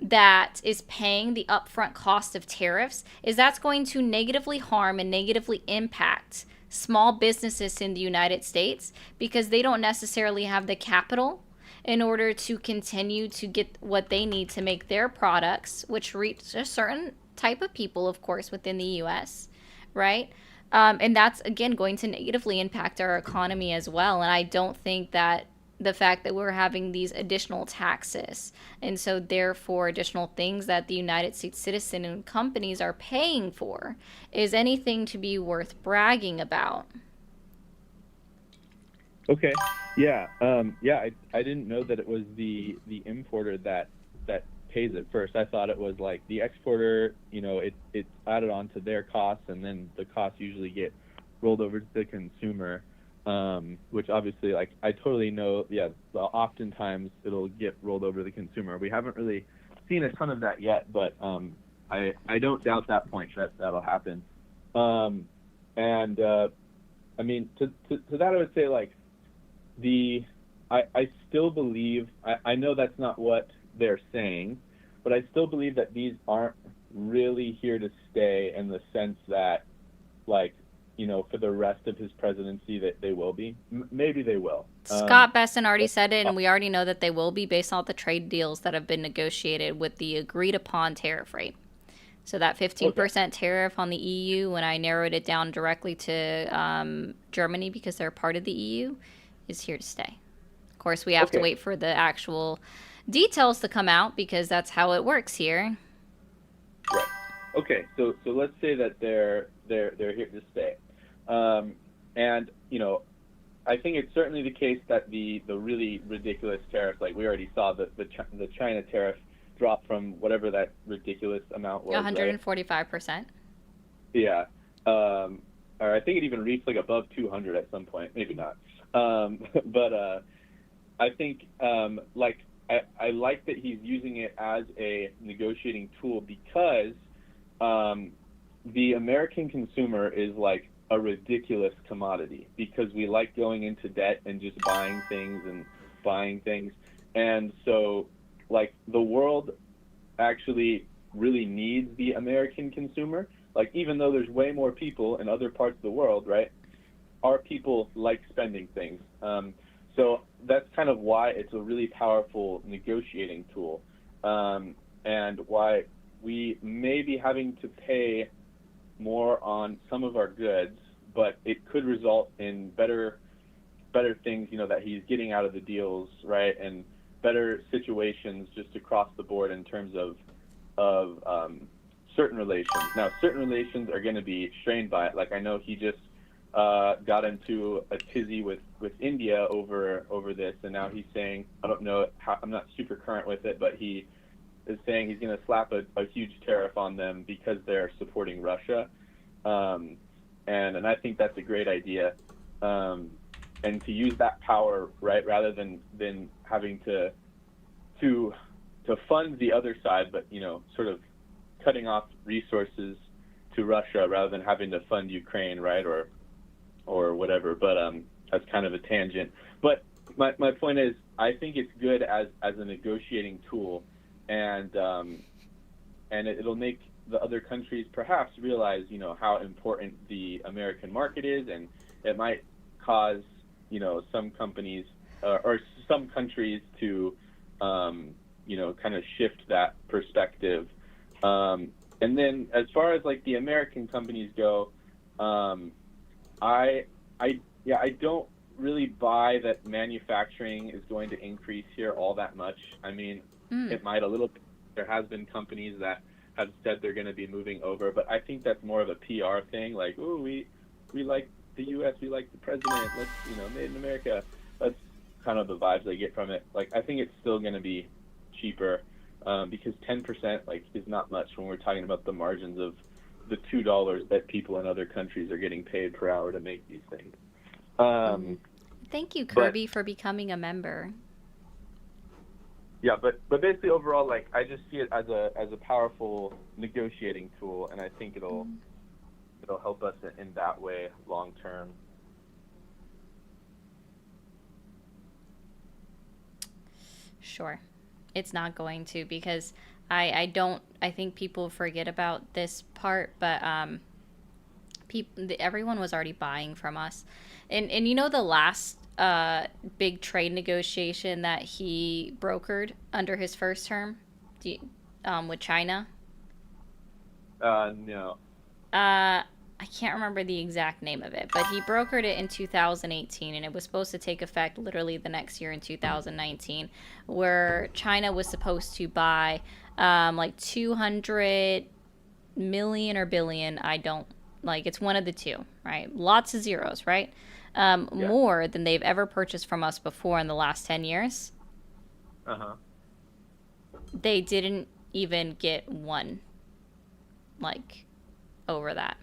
that is paying the upfront cost of tariffs, is that's going to negatively harm and negatively impact small businesses in the United States, because they don't necessarily have the capital in order to continue to get what they need to make their products, which reach a certain type of people, of course, within the US, right? And that's, again, going to negatively impact our economy as well. And I don't think that the fact that we're having these additional taxes, and so therefore additional things that the United States citizen and companies are paying for, is anything to be worth bragging about. Okay. Yeah. I didn't know that it was the importer that pays it first. I thought it was like the exporter, it's added on to their costs, and then the costs usually get rolled over to the consumer. Which obviously, like, I totally know, oftentimes it'll get rolled over to the consumer. We haven't really seen a ton of that yet, but I don't doubt that point that'll happen. I mean, to that I would say, like, I still believe, I know that's not what they're saying, but I still believe that these aren't really here to stay, in the sense that, like, for the rest of his presidency, that they will be. Maybe they will. Scott Besson already said it, and we already know that they will be, based on the trade deals that have been negotiated with the agreed upon tariff rate. So that 15% tariff on the EU, when I narrowed it down directly to Germany because they're part of the EU, is here to stay. Of course, we have to wait for the actual details to come out, because that's how it works here. Right. Okay. So let's say that they're here to stay. And I think it's certainly the case that the really ridiculous tariffs, like we already saw the China tariff drop from whatever that ridiculous amount was. 145%. Right? Yeah. Or I think it even reached like above 200 at some point. Maybe not. But I think I like that he's using it as a negotiating tool, because the American consumer is like a ridiculous commodity, because we like going into debt and just buying things. And so, like, the world actually really needs the American consumer. Like, even though there's way more people in other parts of the world, right, our people like spending things. So that's kind of why it's a really powerful negotiating tool, and why we may be having to pay more on some of our goods, but it could result in better things, that he's getting out of the deals, right, and better situations just across the board in terms of certain relations. Now, certain relations are going to be strained by it. Like, I know he just got into a tizzy with India over this, and now he's saying, I don't know, I'm not super current with it, but he is saying he's going to slap a huge tariff on them because they're supporting Russia, and I think that's a great idea. And to use that power, right, rather than having to fund the other side, but sort of cutting off resources to Russia rather than having to fund Ukraine, right, or whatever. But that's kind of a tangent. But my point is, I think it's good as a negotiating tool, and it'll make the other countries perhaps realize, how important the American market is, and it might cause, some companies or some countries to, kind of shift that perspective. And then as far as like the American companies go, I don't really buy that manufacturing is going to increase here all that much. I mean, it might a little bit. There has been companies that have said they're going to be moving over, but I think that's more of a PR thing. Like, oh, we like the U.S., we like the president. Let's, made in America. That's kind of the vibes I get from it. Like, I think it's still going to be cheaper because 10% is not much when we're talking about the margins of the $2 that people in other countries are getting paid per hour to make these things. Thank you, Kirby, for becoming a member. Yeah, but basically overall, I just see it as a powerful negotiating tool, and I think it'll help us in that way long term. Sure. It's not going to, because I think people forget about this part, but everyone was already buying from us. And the last big trade negotiation that he brokered under his first term with China? No. I can't remember the exact name of it, but he brokered it in 2018, and it was supposed to take effect literally the next year in 2019, where China was supposed to buy 200 million or billion. It's one of the two, right? Lots of zeros, right? More than they've ever purchased from us before in the last 10 years. Uh-huh. They didn't even get one, over that.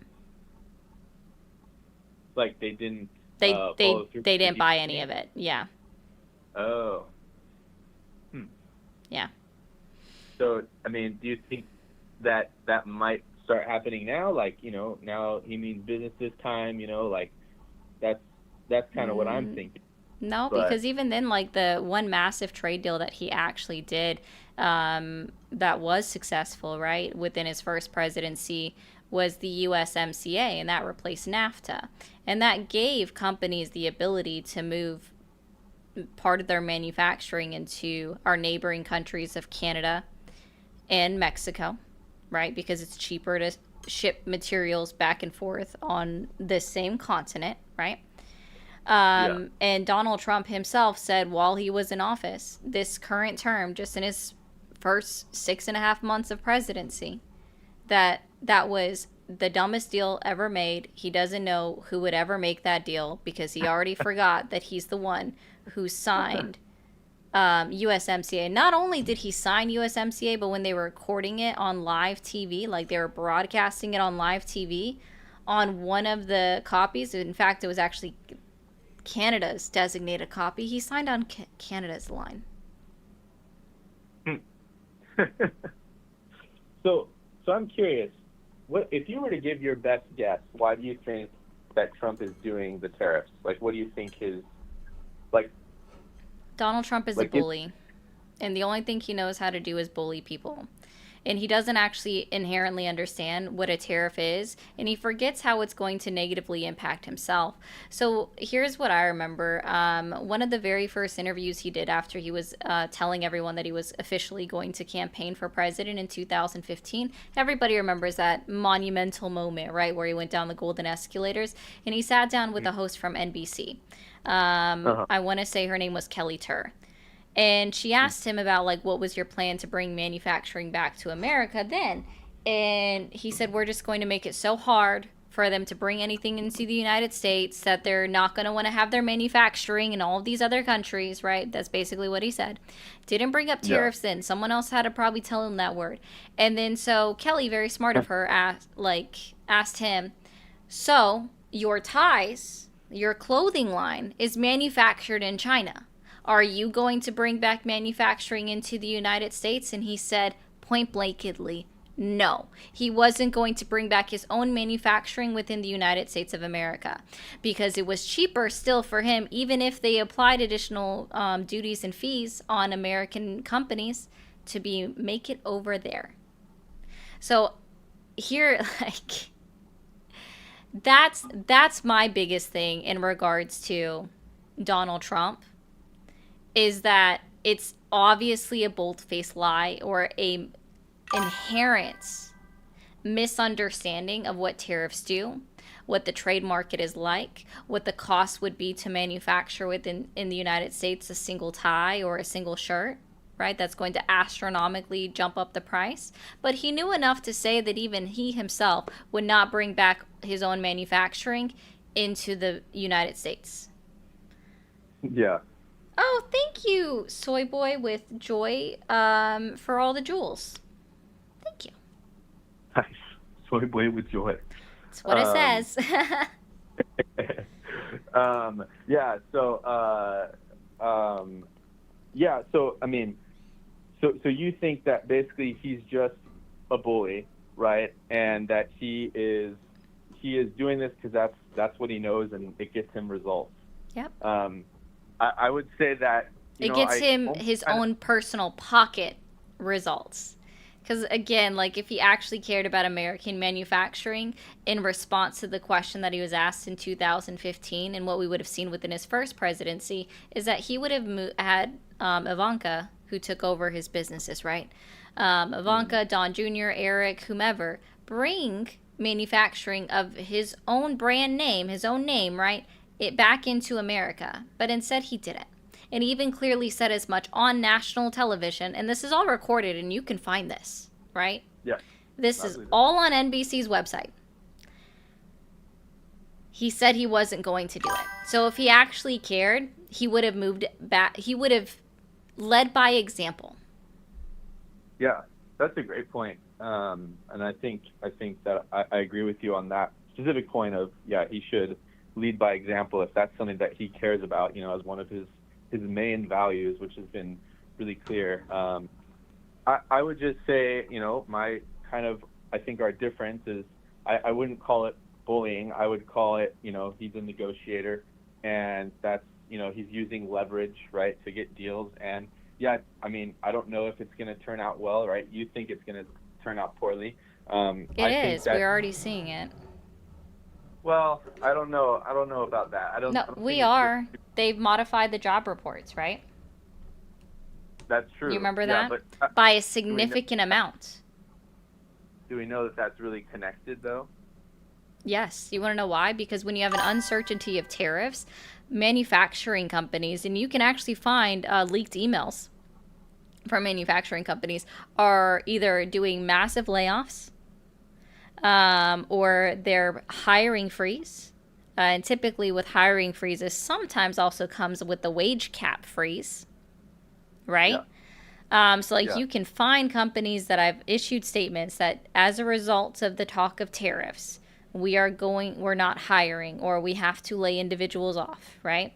They didn't. They didn't buy any of it. Yeah. Oh. Yeah. So, I mean, do you think that might start happening now? Now he means business this time. That's kind of what I'm thinking. No, because even then, the one massive trade deal that he actually did that was successful, right, within his first presidency was the USMCA, and that replaced NAFTA. And that gave companies the ability to move part of their manufacturing into our neighboring countries of Canada and Mexico, right, because it's cheaper to ship materials back and forth on this same continent, right? And Donald Trump himself said while he was in office, this current term, just in his first 6.5 months of presidency, that was the dumbest deal ever made. He doesn't know who would ever make that deal because he already forgot that he's the one who signed USMCA. Not only did he sign USMCA, but when they were recording it on live TV, they were broadcasting it on live TV, on one of the copies, in fact, it was actually Canada's designated copy, he signed on Canada's line. So I'm curious, what if you were to give your best guess, why do you think that Trump is doing the tariffs? What do you think his Donald Trump is a bully, and the only thing he knows how to do is bully people. And he doesn't actually inherently understand what a tariff is, and he forgets how it's going to negatively impact himself. So here's what I remember. One of the very first interviews he did after he was telling everyone that he was officially going to campaign for president in 2015, everybody remembers that monumental moment, right, where he went down the golden escalators, and he sat down with a host from NBC. I want to say her name was Kelly Tur. And she asked him about, what was your plan to bring manufacturing back to America then? And he said, we're just going to make it so hard for them to bring anything into the United States, that they're not going to want to have their manufacturing in all of these other countries, right? That's basically what he said. Didn't bring up tariffs then. Someone else had to probably tell him that word. And then so Kelly, very smart of her, asked him, so your ties, your clothing line is manufactured in China. Are you going to bring back manufacturing into the United States? And he said point blankly, no. He wasn't going to bring back his own manufacturing within the United States of America because it was cheaper still for him, even if they applied additional duties and fees on American companies to make it over there. So here, like, that's my biggest thing in regards to Donald Trump, is that it's obviously a bold-faced lie or a inherent misunderstanding of what tariffs do, what the trade market is like, what the cost would be to manufacture in the United States a single tie or a single shirt, right? That's going to astronomically jump up the price. But he knew enough to say that even he himself would not bring back his own manufacturing into the United States. Yeah. Oh, thank you, Soy Boy with Joy, for all the jewels. Thank you. Nice. Soy Boy with Joy. That's what it says. Yeah. So I mean, so you think that basically he's just a bully, right? And that he is doing this because that's what he knows and it gets him results. Yep. I would say that it gets him his own personal pocket results. Because, again, like, if he actually cared about American manufacturing in response to the question that he was asked in 2015 and what we would have seen within his first presidency, is that he would have had Ivanka, who took over his businesses, right? Ivanka, Don Jr., Eric, whomever, bring manufacturing of his own brand name, his own name, right, it back into America. But instead he didn't. And he even clearly said as much on national television, and this is all recorded and you can find this, right? Yeah. This is all on NBC's website. He said he wasn't going to do it. So if he actually cared, he would have moved back. He would have led by example. Yeah, that's a great point. And I think that I agree with you on that specific point of, yeah, he should lead by example if that's something that he cares about, as one of his main values, which has been really clear. I would just say, my kind of, I think our difference is I wouldn't call it bullying. I would call it, he's a negotiator, and that's, he's using leverage, right, to get deals. And yeah, I mean, I don't know if it's going to turn out well, right? You think it's going to turn out poorly. It is. We're already seeing it. Well, I don't know about that. We are. They've modified the job reports, right? That's true. You remember that? But, by a significant amount. Do we know that that's really connected, though? Yes. You want to know why? Because when you have an uncertainty of tariffs, manufacturing companies, and you can actually find leaked emails from manufacturing companies, are either doing massive layoffs, or their hiring freeze. And typically with hiring freezes, sometimes also comes with the wage cap freeze, right? Yeah. You can find companies that I've issued statements that as a result of the talk of tariffs, we're not hiring, or we have to lay individuals off, right?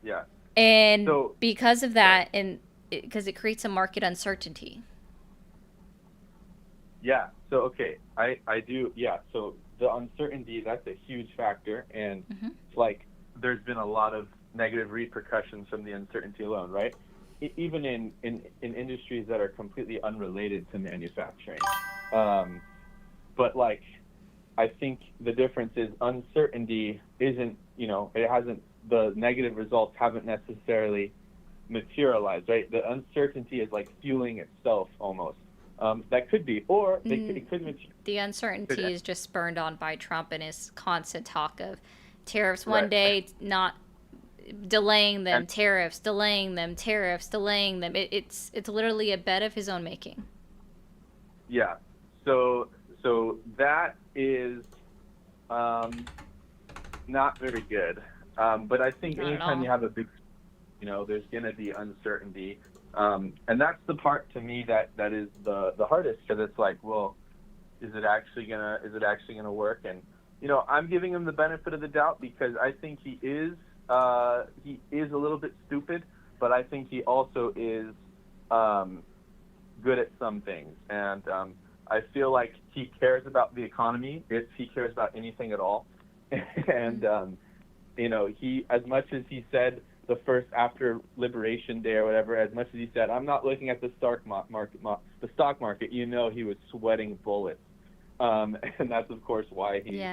Yeah. And because of that, and because it creates a market uncertainty. Yeah. So, okay, I do. Yeah. So the uncertainty, that's a huge factor. And it's like there's been a lot of negative repercussions from the uncertainty alone, right? Even in industries that are completely unrelated to manufacturing. But like, I think the difference is uncertainty isn't, the negative results haven't necessarily materialized, right? The uncertainty is like fueling itself almost. That could be, or it could materialize. The uncertainty is just spurned on by Trump and his constant talk of tariffs one day, not delaying them, tariffs, delaying them, tariffs, delaying them. It's literally a bed of his own making. Yeah. So that is Not very good. But I think Not at anytime all. you have a big, there's going to be uncertainty. And that's the part to me that is the hardest, because it's like, well, is it actually gonna work? And I'm giving him the benefit of the doubt, because I think he is a little bit stupid, but I think he also is good at some things. And I feel like he cares about the economy, if he cares about anything at all. And he, as much as he said the first after Liberation Day or whatever, as much as he said, I'm not looking at the stock market, he was sweating bullets. And that's of course why he,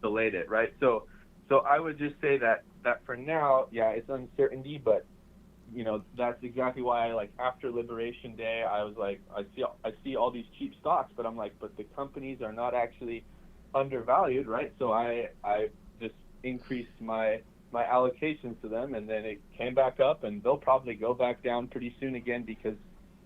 delayed it, right? So I would just say that for now, it's uncertainty, but that's exactly why, like, after Liberation Day, I was like, I see all these cheap stocks, but I'm like, but the companies are not actually undervalued, right? So I just increased my allocations to them, and then it came back up, and they'll probably go back down pretty soon again, because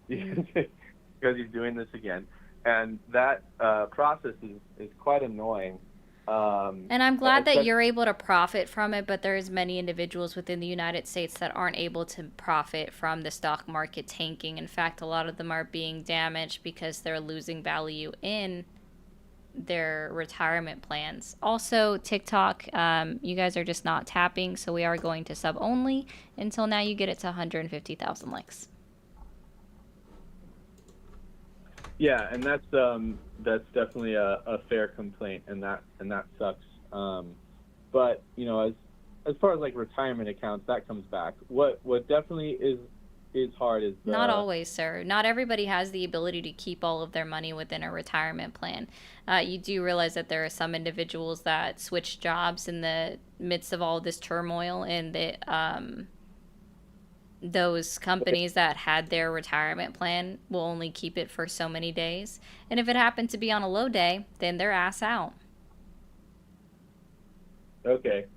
he's doing this again. And that process is quite annoying. And I'm glad that you're able to profit from it, but there's many individuals within the United States that aren't able to profit from the stock market tanking. In fact, a lot of them are being damaged because they're losing value in their retirement plans. Also, TikTok, you guys are just not tapping, so we are going to sub only until now you get it to 150,000 likes. Yeah, and that's definitely a fair complaint, and that sucks. But as far as like retirement accounts, that comes back. What definitely is hard is not always, sir. Not everybody has the ability to keep all of their money within a retirement plan. You do realize that there are some individuals that switch jobs in the midst of all this turmoil, and that those companies that had their retirement plan will only keep it for so many days. And if it happened to be on a low day, then they're ass out. Okay.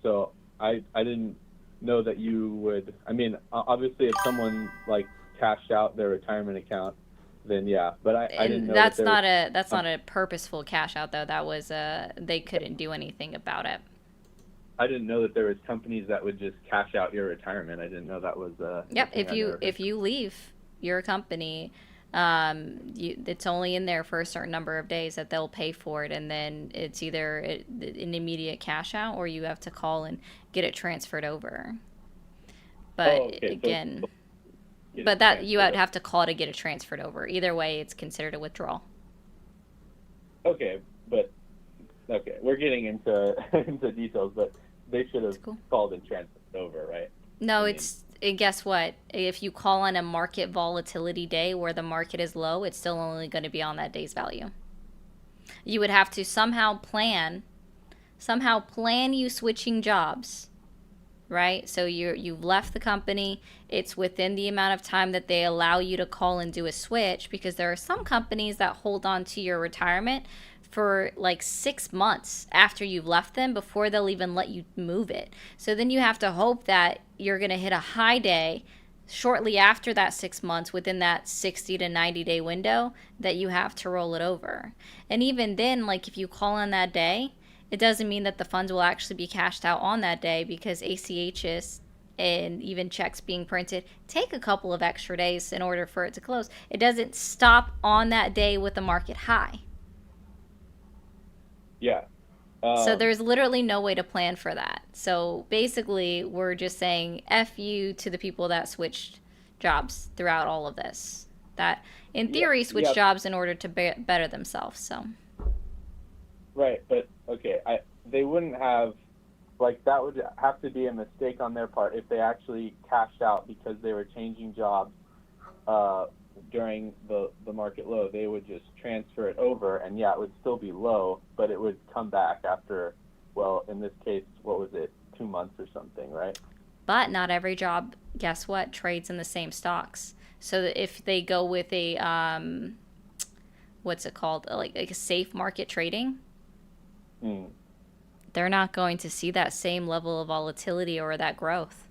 So I didn't know that you would. I mean, obviously, if someone like cashed out their retirement account, then yeah. But I didn't know that's not a purposeful cash out, though. That was they couldn't do anything about it. I didn't know that there was companies that would just cash out your retirement. I didn't know that was. Yep. If you leave your company, it's only in there for a certain number of days that they'll pay for it, and then it's either an immediate cash out or you have to call and get it transferred over. But again, but that you would have to call to get it transferred over. Either way, it's considered a withdrawal. Okay, we're getting into details, but they should have called and transferred over, right? No, guess what? If you call on a market volatility day where the market is low, it's still only going to be on that day's value. You would have to somehow plan you switching jobs, right? So you've left the company. It's within the amount of time that they allow you to call and do a switch, because there are some companies that hold on to your retirement for like 6 months after you've left them before they'll even let you move it. So then you have to hope that you're going to hit a high day shortly after that 6 months, within that 60 to 90 day window, that you have to roll it over. And even then, like, if you call on that day, it doesn't mean that the funds will actually be cashed out on that day, because ACHs and even checks being printed take a couple of extra days in order for it to close. It doesn't stop on that day with the market high. Yeah. So there's literally no way to plan for that. So basically, we're just saying F you to the people that switched jobs throughout all of this. That, in theory, switched jobs in order to better themselves. So. Right, but okay, they wouldn't have, like, that would have to be a mistake on their part if they actually cashed out because they were changing jobs during the market low. They would just transfer it over, and it would still be low, but it would come back after, well, in this case, what was it, 2 months or something, right? But not every job, guess what, trades in the same stocks. So that if they go with a what's it called, like a safe market trading, they're not going to see that same level of volatility or that growth.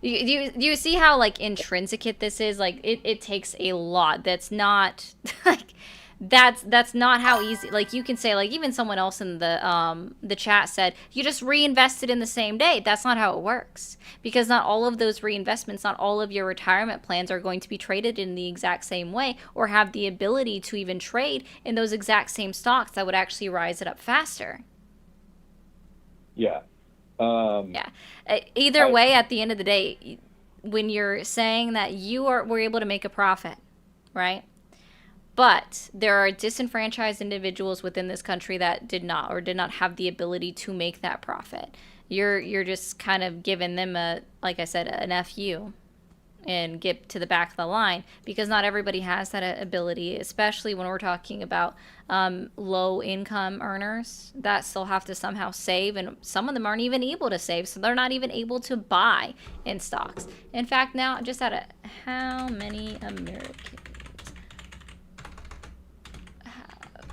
Do you see how, like, intrinsic this is? Like, it takes a lot. That's not, like, that's not how easy. Like, you can say, like, even someone else in the chat said you just reinvested in the same day. That's not how it works, because not all of those reinvestments, not all of your retirement plans are going to be traded in the exact same way, or have the ability to even trade in those exact same stocks that would actually rise it up faster. Yeah. Either way, at the end of the day, when you're saying that were able to make a profit, right? But there are disenfranchised individuals within this country that did not have the ability to make that profit. You're just kind of giving them like I said, an FU and get to the back of the line, because not everybody has that ability, especially when we're talking about low income earners that still have to somehow save, and some of them aren't even able to save, so they're not even able to buy in stocks. In fact, now just how many Americans have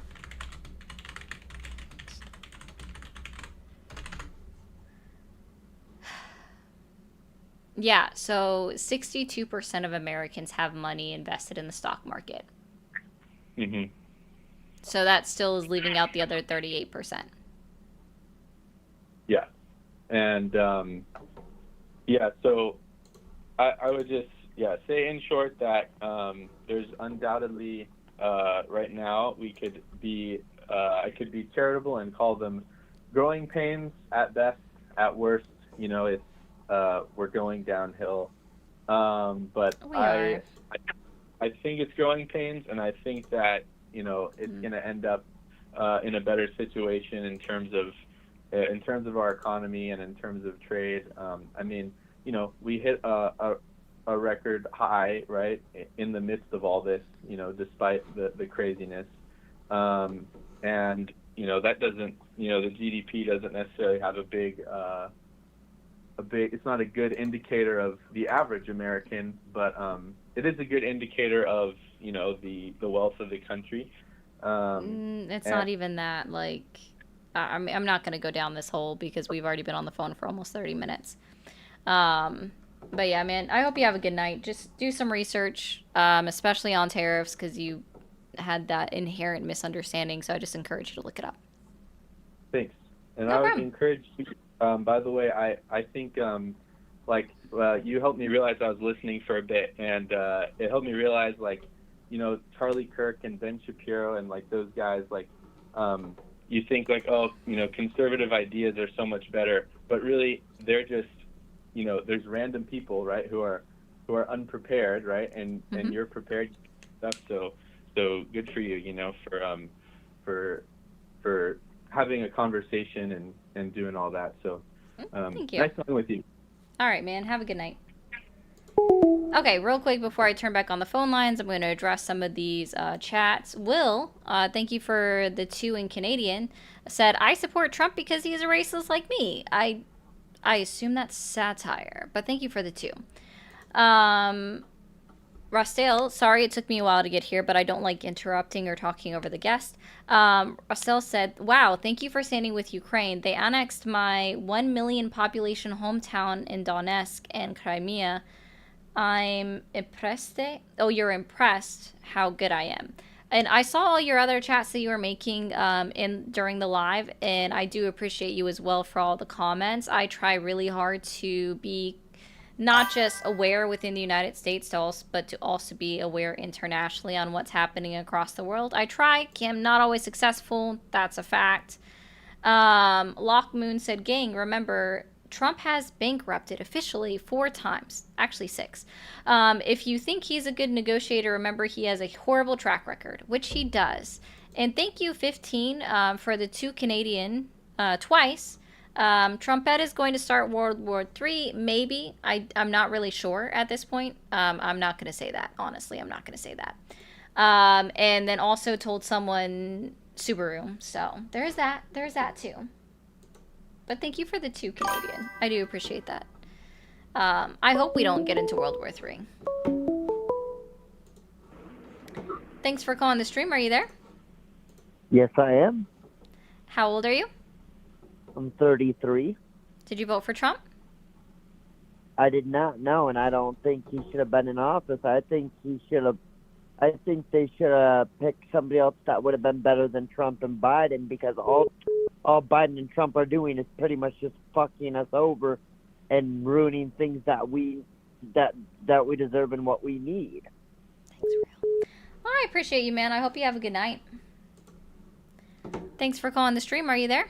Yeah, so 62% of Americans have money invested in the stock market. Mm-hmm. So that still is leaving out the other 38%. Yeah. And, so I would just, say in short that there's undoubtedly, right now, I could be charitable and call them growing pains at best. At worst, it's, we're going downhill. But I think it's growing pains, and I think that, it's going to end up in a better situation in terms of our economy and in terms of trade. I mean, we hit a record high, right, in the midst of all this, despite the craziness. And, that doesn't, the GDP doesn't necessarily have a big, it's not a good indicator of the average American, but it is a good indicator of, the wealth of the country. It's not even that. Like, I'm not going to go down this hole because we've already been on the phone for almost 30 minutes. But yeah, man, I hope you have a good night. Just do some research, especially on tariffs, because you had that inherent misunderstanding. So I just encourage you to look it up. Thanks. And No I would problem. encourage you, by the way, I think, you helped me realize I was listening for a bit, and it helped me realize, Charlie Kirk and Ben Shapiro and, those guys, you think, conservative ideas are so much better, but really they're just, there's random people, right, who are unprepared, right, and you're prepared stuff, so good for you, for having a conversation and doing all that. So Thank you. Nice talking with you. All right, man. Have a good night. Okay, real quick before I turn back on the phone lines, I'm going to address some of these chats. Will, thank you for the 2 in Canadian, said, I support Trump because he is a racist like me. I assume that's satire, but thank you for the 2. Rostel, sorry it took me a while to get here, but I don't like interrupting or talking over the guest. Rostel said, wow, thank you for standing with Ukraine. They annexed my 1 million population hometown in Donetsk and Crimea. I'm impressed. Oh, you're impressed how good I am. And I saw all your other chats that you were making during the live, and I do appreciate you as well for all the comments. I try really hard to be not just aware within the United States, but to also be aware internationally on what's happening across the world. I try. I'm not always successful. That's a fact. Lock Moon said, gang, remember, Trump has bankrupted officially 4 times. Actually 6. If you think he's a good negotiator, remember he has a horrible track record, which he does. And thank you, 15, for the 2 Canadian twice. Trumpet is going to start World War III, maybe. I'm not really sure at this point. I'm not going to say that. Honestly, I'm not going to say that. And then also told someone Subaru. So there's that. There's that too. But thank you for the 2 Canadian. I do appreciate that. I hope we don't get into World War III. Thanks for calling the stream. Are you there? Yes, I am. How old are you? I'm 33. Did you vote for Trump? I did not know, and I don't think he should have been in office. I think he should have I think they should have picked somebody else that would have been better than Trump and Biden, because all Biden and Trump are doing is pretty much just fucking us over and ruining things that we deserve and what we need. Thanks, Real. Well, I appreciate you, man. I hope you have a good night. Thanks for calling the stream. Are you there?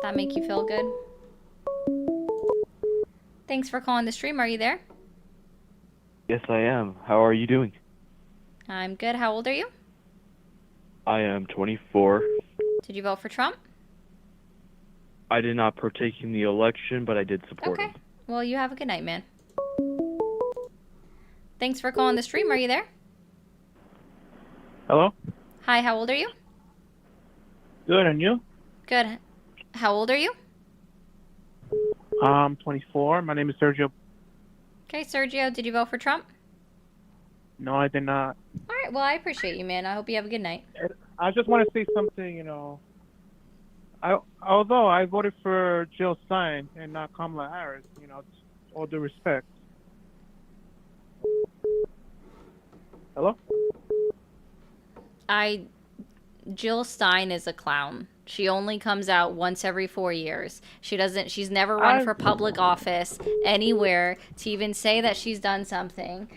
That make you feel good? Thanks for calling the stream. Are you there? Yes, I am. How are you doing? I'm good. How old are you? I am 24. Did you vote for Trump? I did not partake in the election, but I did support Okay. him. Well, you have a good night, man. Thanks for calling the stream. Are you there? Hello? Hi, how old are you? Good, and you? Good. How old are you? 24. My name is Sergio. Okay, Sergio, did you vote for Trump? No, I did not. All right, well, I appreciate you, man. I hope you have a good night. I just want to say something, although I voted for Jill Stein and not Kamala Harris, all due respect. Hello? Jill Stein is a clown. She only comes out once every 4 years. She's never run for public office anywhere to even say that she's done something.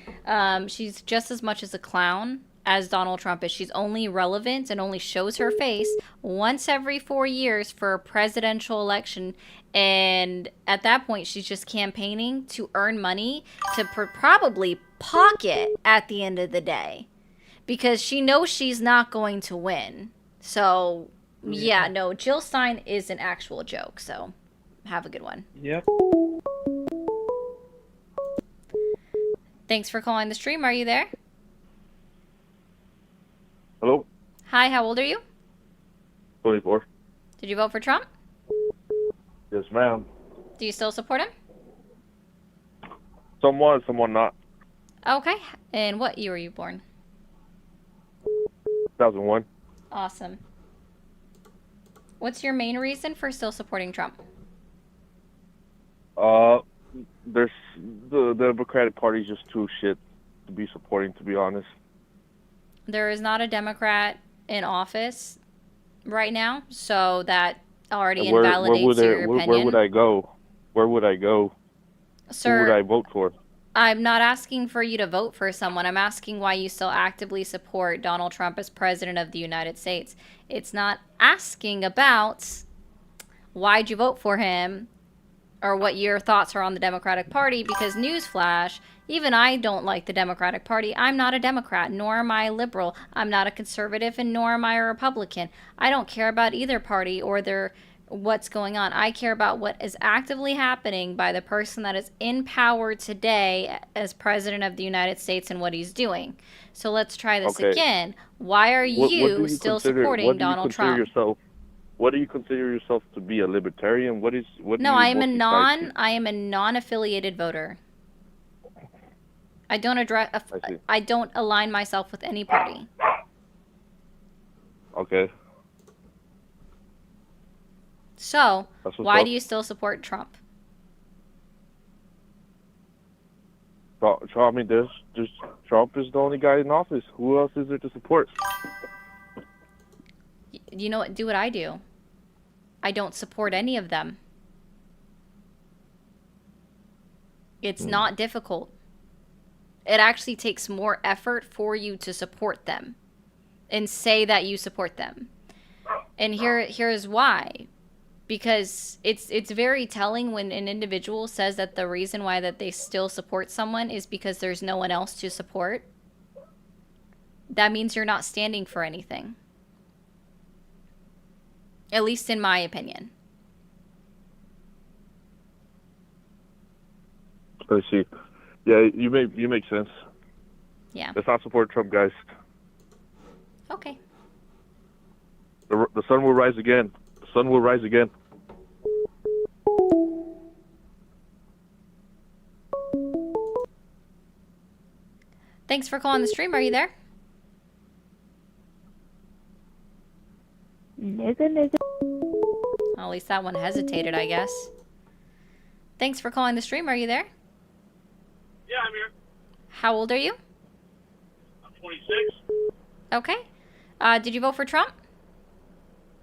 She's just as much as a clown as Donald Trump is. She's only relevant and only shows her face once every 4 years for a presidential election. And at that point, she's just campaigning to earn money to probably pocket at the end of the day, because she knows she's not going to win. So, yeah, no, Jill Stein is an actual joke. So, have a good one. Yep. Thanks for calling the stream. Are you there? Hello? Hi, how old are you? 24. Did you vote for Trump? Yes, ma'am. Do you still support him? Someone not. Okay. And what year were you born? 2001. Awesome. What's your main reason for still supporting Trump? There's the Democratic Party's just too shit to be supporting, to be honest. There is not a Democrat in office right now, so that already invalidates your opinion. Where would I go? Where would I go? Sir, who would I vote for? I'm not asking for you to vote for someone. I'm asking why you still actively support Donald Trump as president of the United States. It's not asking about why'd you vote for him or what your thoughts are on the Democratic Party, because newsflash, even I don't like the Democratic Party. I'm not a Democrat, nor am I a liberal. I'm not a conservative, and nor am I a Republican. I don't care about either party or what's going on. I care about what is actively happening by the person that is in power today as president of the United States and what he's doing. So let's try this again. Why are you still supporting Donald Trump? What do you consider yourself to be, a libertarian? No, I am a non-affiliated voter. I don't align myself with any party. Okay. So, why do you still support Trump? I mean, Trump is the only guy in office. Who else is there to support? You know what? Do what I do. I don't support any of them. It's not difficult. It actually takes more effort for you to support them and say that you support them. And here's why. Because it's very telling when an individual says that the reason why that they still support someone is because there's no one else to support. That means you're not standing for anything. At least in my opinion. I see. Yeah, you make sense. Yeah. Let's not support Trump, guys. Okay. The sun will rise again. The sun will rise again. Thanks for calling the stream. Are you there? Well, at least that one hesitated, I guess. Thanks for calling the stream. Are you there? Yeah, I'm here. How old are you? I'm 26. Okay. Did you vote for Trump?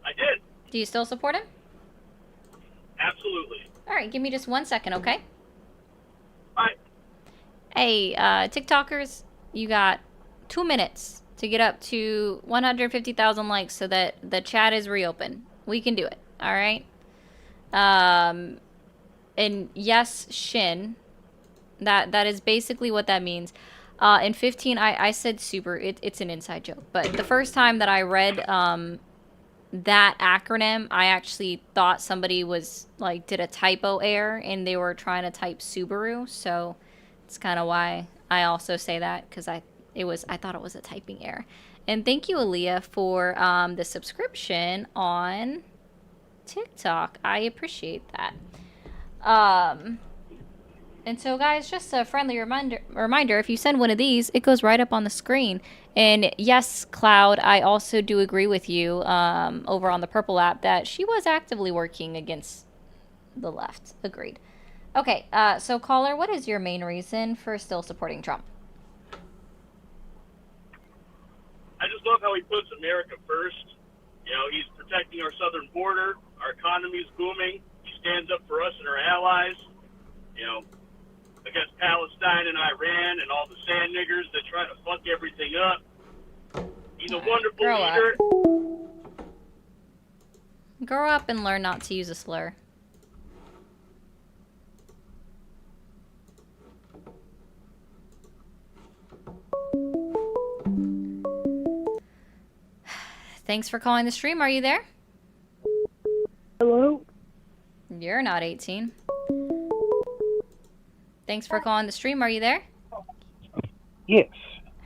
I did. Do you still support him? Absolutely. All right, give me just 1 second, okay? Bye. Hey, TikTokers, you got 2 minutes to get up to 150,000 likes so that the chat is reopened. We can do it, all right? And yes, Shin, that is basically what that means. In 15, I said super. It's an inside joke. But the first time that I read that acronym, I actually thought somebody was like did a typo error and they were trying to type Subaru. So it's kind of why I also say that, because I thought it was a typing error. And thank you, Aaliyah, for the subscription on TikTok. I appreciate that. And so, guys, just a friendly reminder, if you send one of these, it goes right up on the screen. And yes, Cloud, I also do agree with you over on the Purple app that she was actively working against the left. Agreed. Okay, so caller, what is your main reason for still supporting Trump? I just love how he puts America first. You know, he's protecting our southern border. Our economy is booming. He stands up for us and our allies. You know, against Palestine and Iran and all the sand niggers that try to fuck everything up. He's a wonderful leader. Grow up and learn not to use a slur. Thanks for calling the stream. Are you there? Hello? You're not 18. Thanks for calling the stream. Are you there? Yes.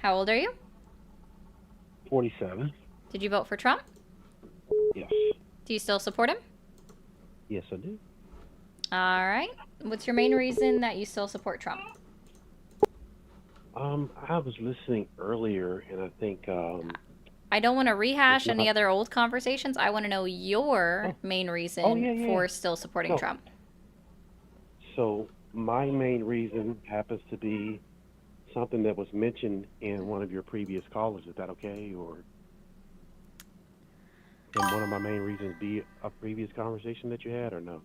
How old are you? 47. Did you vote for Trump? Yes. Do you still support him? Yes, I do. All right. What's your main reason that you still support Trump? I was listening earlier, and I think I don't want to rehash any other old conversations. I want to know your main reason for still supporting Trump. So my main reason happens to be something that was mentioned in one of your previous callers. Is that okay? Or can one of my main reasons be a previous conversation that you had, or no?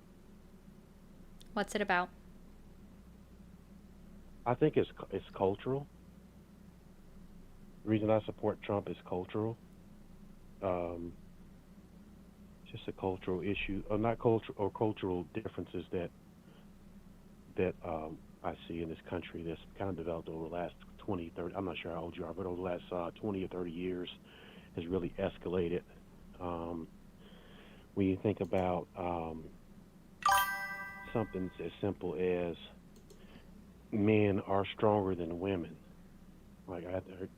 What's it about? I think it's cultural. The reason I support Trump is cultural. Just a cultural issue, or not cultural, or cultural differences that I see in this country that's kind of developed over the last 20, 30, I'm not sure how old you are, but over the last 20 or 30 years has really escalated. When you think about something as simple as men are stronger than women. Like I heard,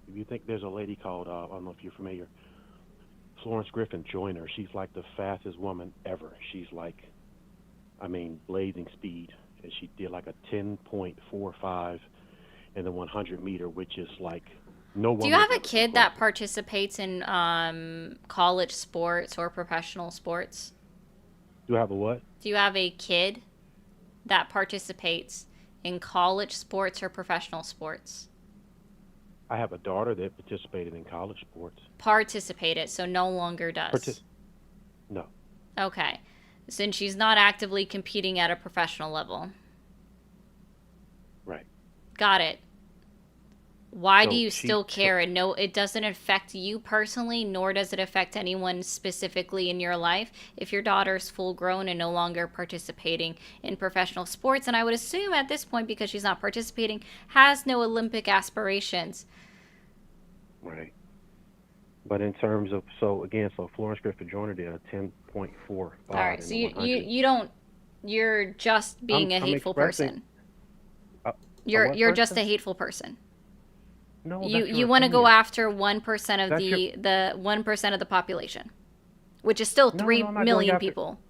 if you think there's a lady called, I don't know if you're familiar, Florence Griffin Joyner. She's like the fastest woman ever. She's like, I mean, blazing speed. And she did like a 10.45 in the 100 meter, which is like no one. Do you have a kid that participates in college sports or professional sports? Do I have a what? Do you have a kid that participates in college sports or professional sports? I have a daughter that participated in college sports. Participated, so no longer does. No. Okay. Since she's not actively competing at a professional level. Right. Got it. Why So do you she- still care? And no, it doesn't affect you personally, nor does it affect anyone specifically in your life if your daughter's full grown and no longer participating in professional sports. And I would assume at this point, because she's not participating, has no Olympic aspirations. Right. But in terms of, so Florence Griffin Joyner did a 10.45. All right, so you don't, you're just being a hateful person. You're just a hateful person. No, you want to go after 1% of the 1% of the population, which is still 3 million people.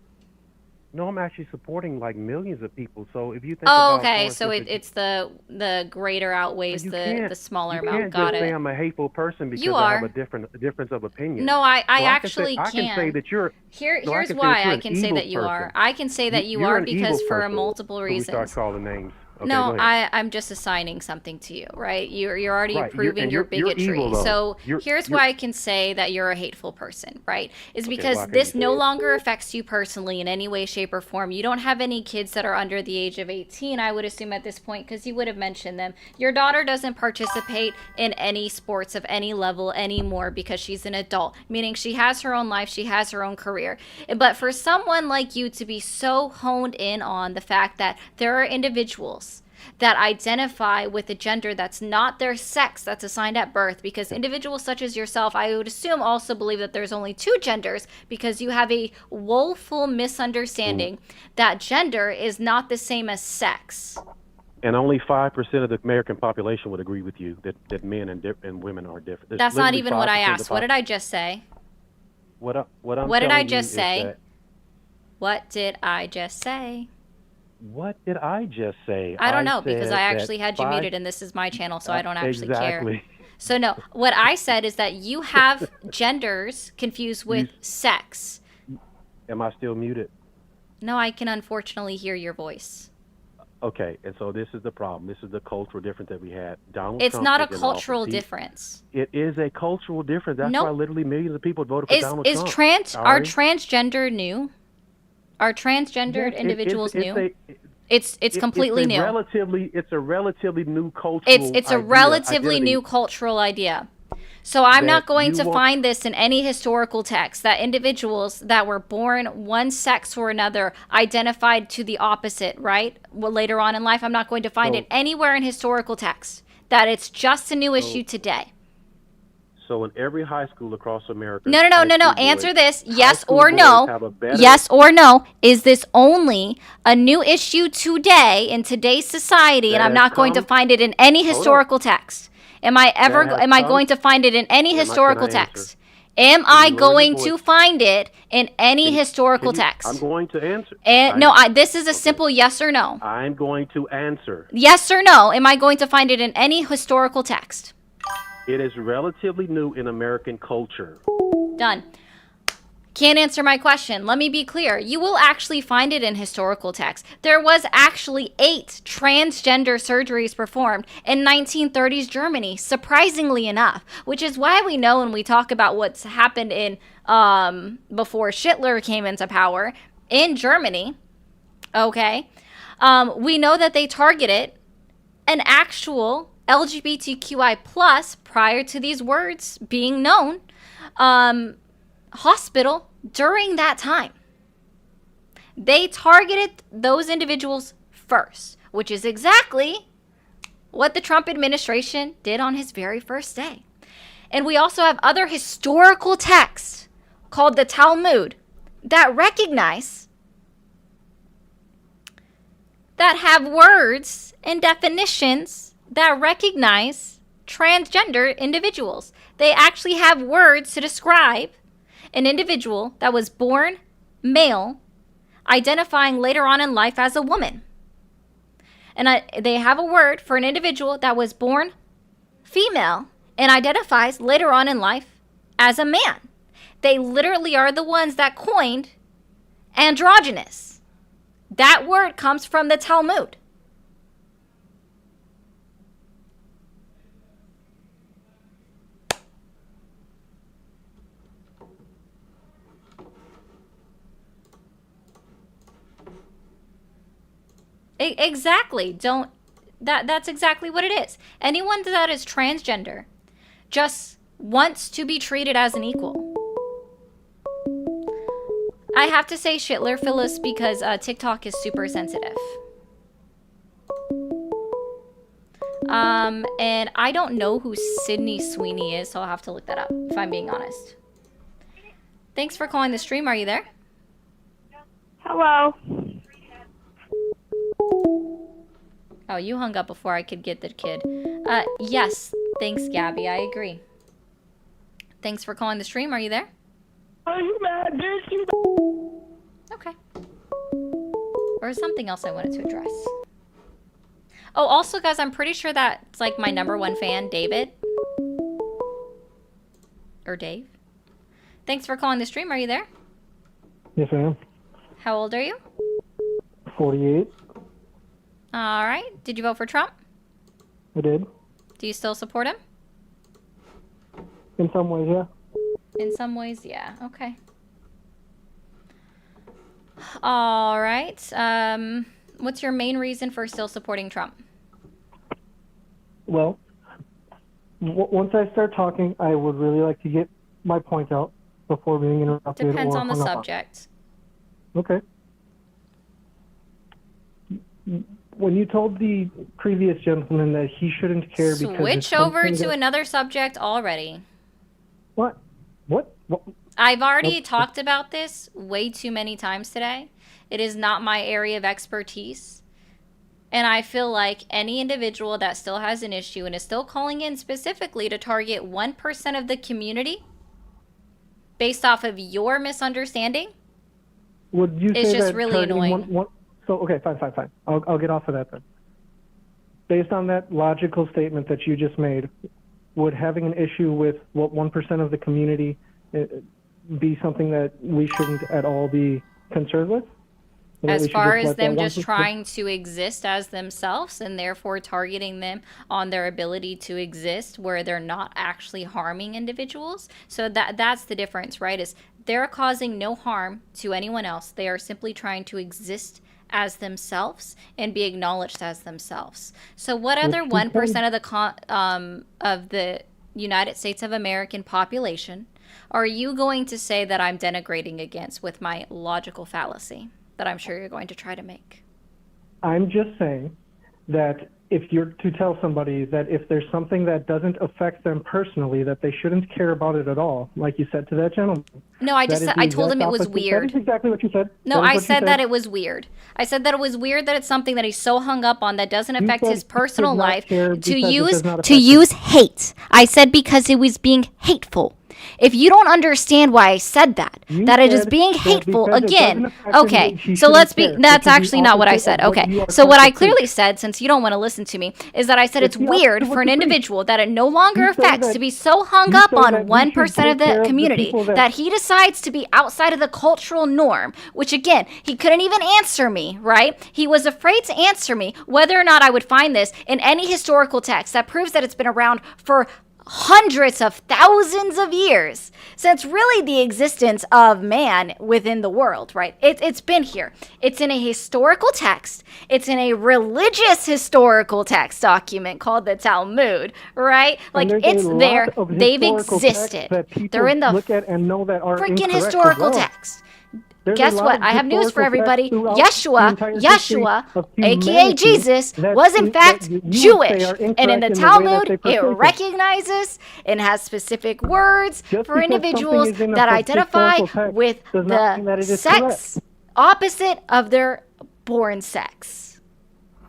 No, I'm actually supporting like millions of people. So if you think Oh, about okay. Florence So Griffin- it's the greater outweighs the smaller you amount. can't Got just say it. I'm a hateful person because You I are. have a difference of opinion. No, I So actually I can say that you're. Here, can here's say that why you're I an can say evil that you are. person. I can say that you You're are an because evil for person. multiple So we start reasons. calling names. Okay, No, go ahead. I'm just assigning something to you, right? You're already Right, proving your you're bigotry. evil, though. So You're- here's you're- why I can say that you're a hateful person, right? Is Okay, because why can this you no say it? longer affects you personally in any way, shape, or form. You don't have any kids that are under the age of 18, I would assume at this point, because you would have mentioned them. Your daughter doesn't participate in any sports of any level anymore because she's an adult, meaning she has her own life, she has her own career. But for someone like you to be so honed in on the fact that there are individuals that identify with a gender that's not their sex that's assigned at birth, because individuals such as yourself, I would assume, also believe that there's only two genders, because you have a woeful misunderstanding that gender is not the same as sex. And only 5% of the American population would agree with you that men and women are different. There's That's not literally even what I 5% of the asked. What did I just say? What I'm What did I telling you just is say? that- What did I just say? What did I just say? I don't know, because said I that actually had you five- muted, and this is my channel, so I don't actually Exactly. care. So no, what I said is that you have genders confused with sex. Am I still muted? No, I can unfortunately hear your voice. Okay, and so this is the problem. This is the cultural difference that we had. Donald It's Trump not a was in cultural office. difference. It is a cultural difference. That's Nope. why literally millions of people voted for Donald Is Trump. are Ari. transgender new? Are transgendered Yes, individuals new? It's completely new. It's a relatively new cultural. It's a relatively identity. new cultural idea. So I'm not That going you to want- find this in any historical text that individuals that were born one sex or another identified to the opposite, right? Well, later on in life, I'm not going to find So- it anywhere in historical text. That it's just a new issue today. So in every high school across America. No. high school Answer boys- this. high Yes school or boys no. have a better- Yes or no. Is this only a new issue today in today's society? And That I'm has not going to come- find it in any Hold historical text. Am I ever? That has Am I come- going to find it in any Am I- historical can I answer? text? Am Can I you lower your going voice? to find it in any historical Can you- text? I'm going to answer. And no, this is a simple yes or no. I'm going to answer. Yes or no. Am I going to find it in any historical text? It is relatively new in American culture. Done. Can't answer my question. Let me be clear. You will actually find it in historical text. There was actually 8 transgender surgeries performed in 1930s Germany, surprisingly enough, which is why we know when we talk about what's happened in before Hitler came into power in Germany, okay, we know that they targeted an actual LGBTQI plus prior to these words being known hospital during that time. They targeted those individuals first, which is exactly what the Trump administration did on his very first day. And we also have other historical texts called the Talmud that recognize, that have words and definitions that recognize transgender individuals. They actually have words to describe an individual that was born male, identifying later on in life as a woman. And they have a word for an individual that was born female and identifies later on in life as a man. They literally are the ones that coined androgynous. That word comes from the Talmud. Exactly. That's exactly what it is. Anyone that is transgender just wants to be treated as an equal. I have to say Shitler, Phyllis, because TikTok is super sensitive. And I don't know who Sydney Sweeney is, so I'll have to look that up, if I'm being honest. Thanks for calling the stream. Are you there? Hello. Oh, you hung up before I could get the kid. Yes. Thanks, Gabby. I agree. Thanks for calling the stream. Are you there? Are you mad, bitch? Okay. Or something else I wanted to address. Oh, also, guys, I'm pretty sure that's like my #1 fan, David. Or Dave. Thanks for calling the stream. Are you there? Yes, I am. How old are you? 48. All right. Did you vote for Trump? I did. Do you still support him? In some ways, yeah. In some ways, yeah. Okay. All right. What's your main reason for still supporting Trump? Well, once I start talking, I would really like to get my point out before being interrupted. Depends or on the hung up subject. Okay. When you told the previous gentleman that he shouldn't care because Switch it's over something to that- another subject already. What? I've already What? talked about this way too many times today. It is not my area of expertise. And I feel like any individual that still has an issue and is still calling in specifically to target 1% of the community based off of your misunderstanding Would you is say just that really targeting annoying. So, okay, fine. I'll get off of that then. Based on that logical statement that you just made, would having an issue with what 1% of the community be something that we shouldn't at all be concerned with? And that As we should far just as let them that just 1%. trying to exist as themselves and therefore targeting them on their ability to exist where they're not actually harming individuals. So that's the difference, right? Is they're causing no harm to anyone else. They are simply trying to exist as themselves and be acknowledged as themselves. So what other 1% of the United States of American population are you going to say that I'm denigrating against with my logical fallacy that I'm sure you're going to try to make? I'm just saying that if you're to tell somebody that if there's something that doesn't affect them personally, that they shouldn't care about it at all, like you said to that gentleman. No, I just That is said, the I told exact him it was opposite. weird. That is exactly what you said. No, That is I what you said that it was weird. I said that it was weird that it's something that he's so hung up on that doesn't You affect said his he personal does not life care to because it use does not to affect him. use hate. I said because it was being hateful. If you don't understand why I said that, that it is said being that hateful because it again. doesn't affect him, Okay, he so shouldn't let's be. care, That's which is the actually not what I opposite said. of what Okay, you are so what trying I to clearly preach. said, since you don't want to listen to me, is that I said It's it's the opposite weird of for what an you preach. individual that it no longer You say affects that- to be so hung you up say on that we 1% should of take care the of the community people that- that he decides to be outside of the cultural norm, which again, he couldn't even answer me, right? He was afraid to answer me whether or not I would find this in any historical text that proves that it's been around for hundreds of thousands of years since really the existence of man within the world, right? It's been here. It's in a historical text. It's in a religious historical text document called the Talmud, right? Like, And there's it's a lot there. of They've historical texts existed. that people They're in the look at and know that are freaking incorrect as historical well. text. There's a Guess lot what? of I have news for historical everybody. texts throughout the Yeshua, entire history of aka humanity Jesus, that was in fact you would say Jewish. are And in incorrect the in the way that Talmud, they it portray things. recognizes and has specific words Just for because individuals something is in a that identify historical text with does not mean that the it is sex opposite of their born sex.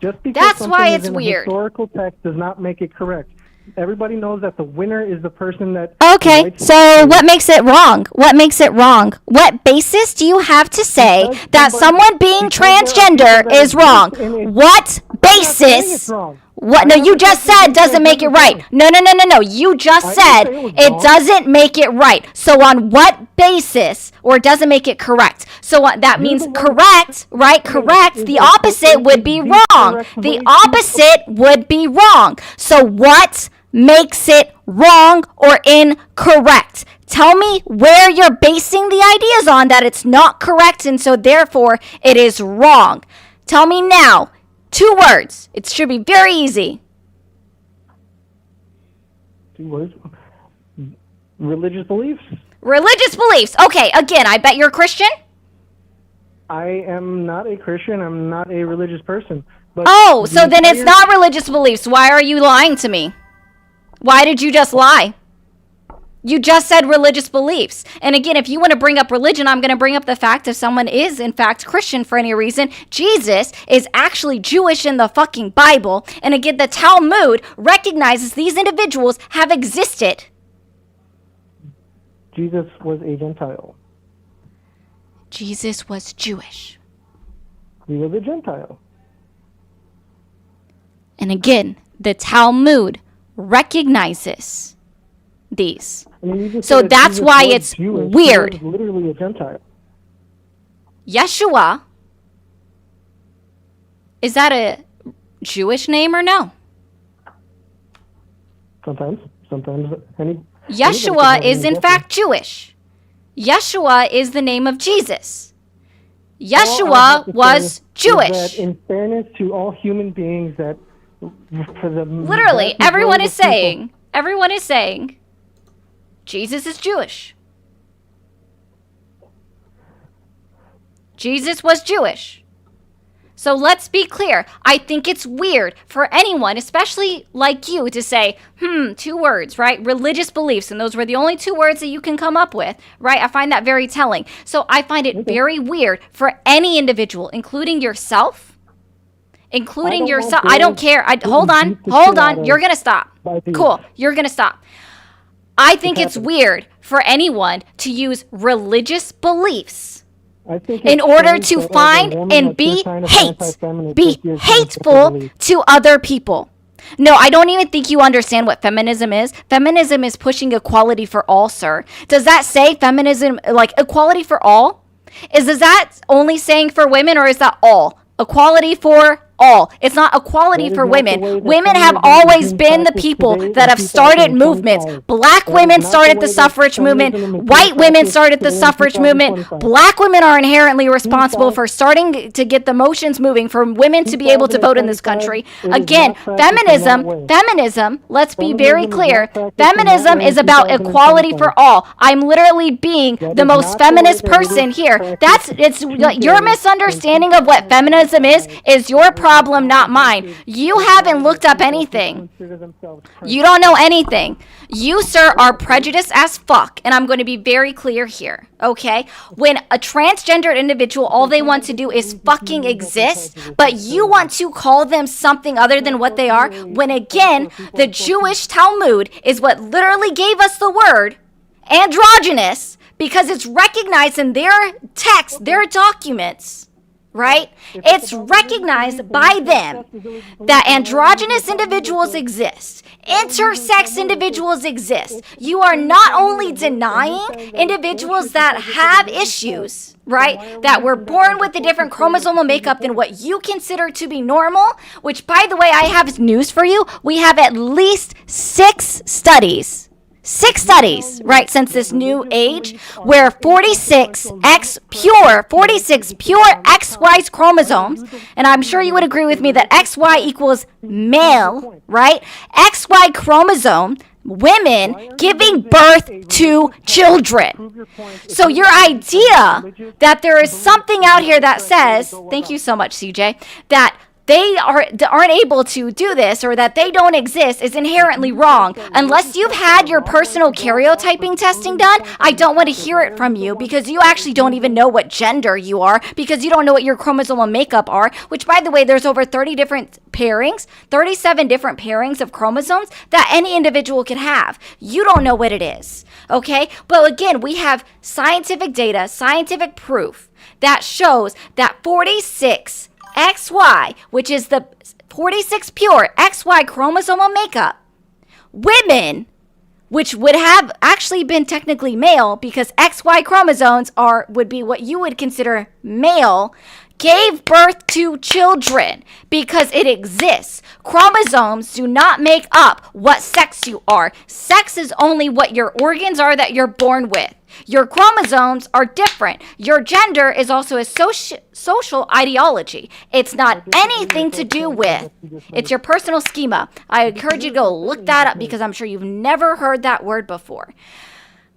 Just because That's something why is it's in weird. a historical text does not make it correct. Everybody knows that the winner is the person that. Okay, writes so what makes it wrong? What makes it wrong? What basis do you have to say that someone being transgender is wrong? What basis? What? No, you just said doesn't make it right. No. You just said it doesn't make it right. So on what basis, or doesn't make it correct? So that means correct, right? Correct. The opposite would be wrong. The opposite would be wrong. So what makes it wrong or incorrect? Tell me where you're basing the ideas on that it's not correct and so therefore it is wrong. Tell me now. 2 words. It should be very easy. 2 words. Religious beliefs. Religious beliefs. Okay, again, I bet you're a Christian. I am not a Christian. I'm not a religious person. But Oh, the so then it's entire- not religious beliefs. Why are you lying to me? Why did you just lie? You just said religious beliefs. And again, if you want to bring up religion, I'm going to bring up the fact if someone is in fact Christian for any reason, Jesus is actually Jewish in the fucking Bible. And again, the Talmud recognizes these individuals have existed. Jesus was a Gentile. Jesus was Jewish. He was a Gentile. And again, the Talmud recognizes these. I mean, you just So said that that's Jesus why was it's Jewish. weird. He was literally a Gentile. Yeshua, is that a Jewish name or no? Sometimes. Yeshua is in fact Jewish. Yeshua is the name of Jesus. Yeshua was Jewish. That in fairness to all human beings, that for the literally everyone is saying Jesus is Jewish. Jesus was Jewish. So let's be clear. I think it's weird for anyone, especially like you, to say, 2 words, right? Religious beliefs. And those were the only 2 words that you can come up with, right? I find that very telling. So I find it very weird for any individual, including yourself. I don't care. Hold on. You're going to stop. Cool. You're going to stop. I think it's weird for anyone to use religious beliefs in order to find and be hateful to other people. No, I don't even think you understand what feminism is. Feminism is pushing equality for all, sir. Does that say feminism, like equality for all? Is that only saying for women, or is that all? Equality for all. It's not equality for women. Women have always been the people that have started movements. Black women started the suffrage movement. White women started the suffrage movement. Black women are inherently responsible for starting to get the motions moving for women to be able to vote in this country. Again, feminism, let's be very clear. Feminism is about equality for all. I'm literally being the most feminist person here. Your misunderstanding of what feminism is your problem, not mine. You haven't looked up anything. You don't know anything. You, sir, are prejudiced as fuck, and I'm going to be very clear here, okay? When a transgendered individual, all they want to do is fucking exist, but you want to call them something other than what they are, when again, the Jewish Talmud is what literally gave us the word androgynous, because it's recognized in their text, their documents, right? It's recognized by them that androgynous individuals exist. Intersex individuals exist. You are not only denying individuals that have issues, right, that were born with a different chromosomal makeup than what you consider to be normal, which, by the way, I have news for you. We have at least 6 studies, right, since this new age, where 46 pure XY chromosomes, and I'm sure you would agree with me that XY equals male, right? XY chromosome, women giving birth to children. So your idea that there is something out here that says, thank you so much, CJ, that they aren't able to do this, or that they don't exist, is inherently wrong. Unless you've had your personal karyotyping testing done, I don't want to hear it from you, because you actually don't even know what gender you are, because you don't know what your chromosomal makeup are, which, by the way, there's over 30 different pairings, 37 different pairings of chromosomes that any individual can have. You don't know what it is, okay? But again, we have scientific data, scientific proof that shows that 46 XY, which is the 46 pure XY chromosomal makeup, women, which would have actually been technically male, because XY chromosomes would be what you would consider male, gave birth to children, because it exists. Chromosomes do not make up what sex you are. Sex is only what your organs are that you're born with. Your chromosomes are different. Your gender is also a social ideology. It's not anything to do with, it's your personal schema. I encourage you to go look that up, because I'm sure you've never heard that word before.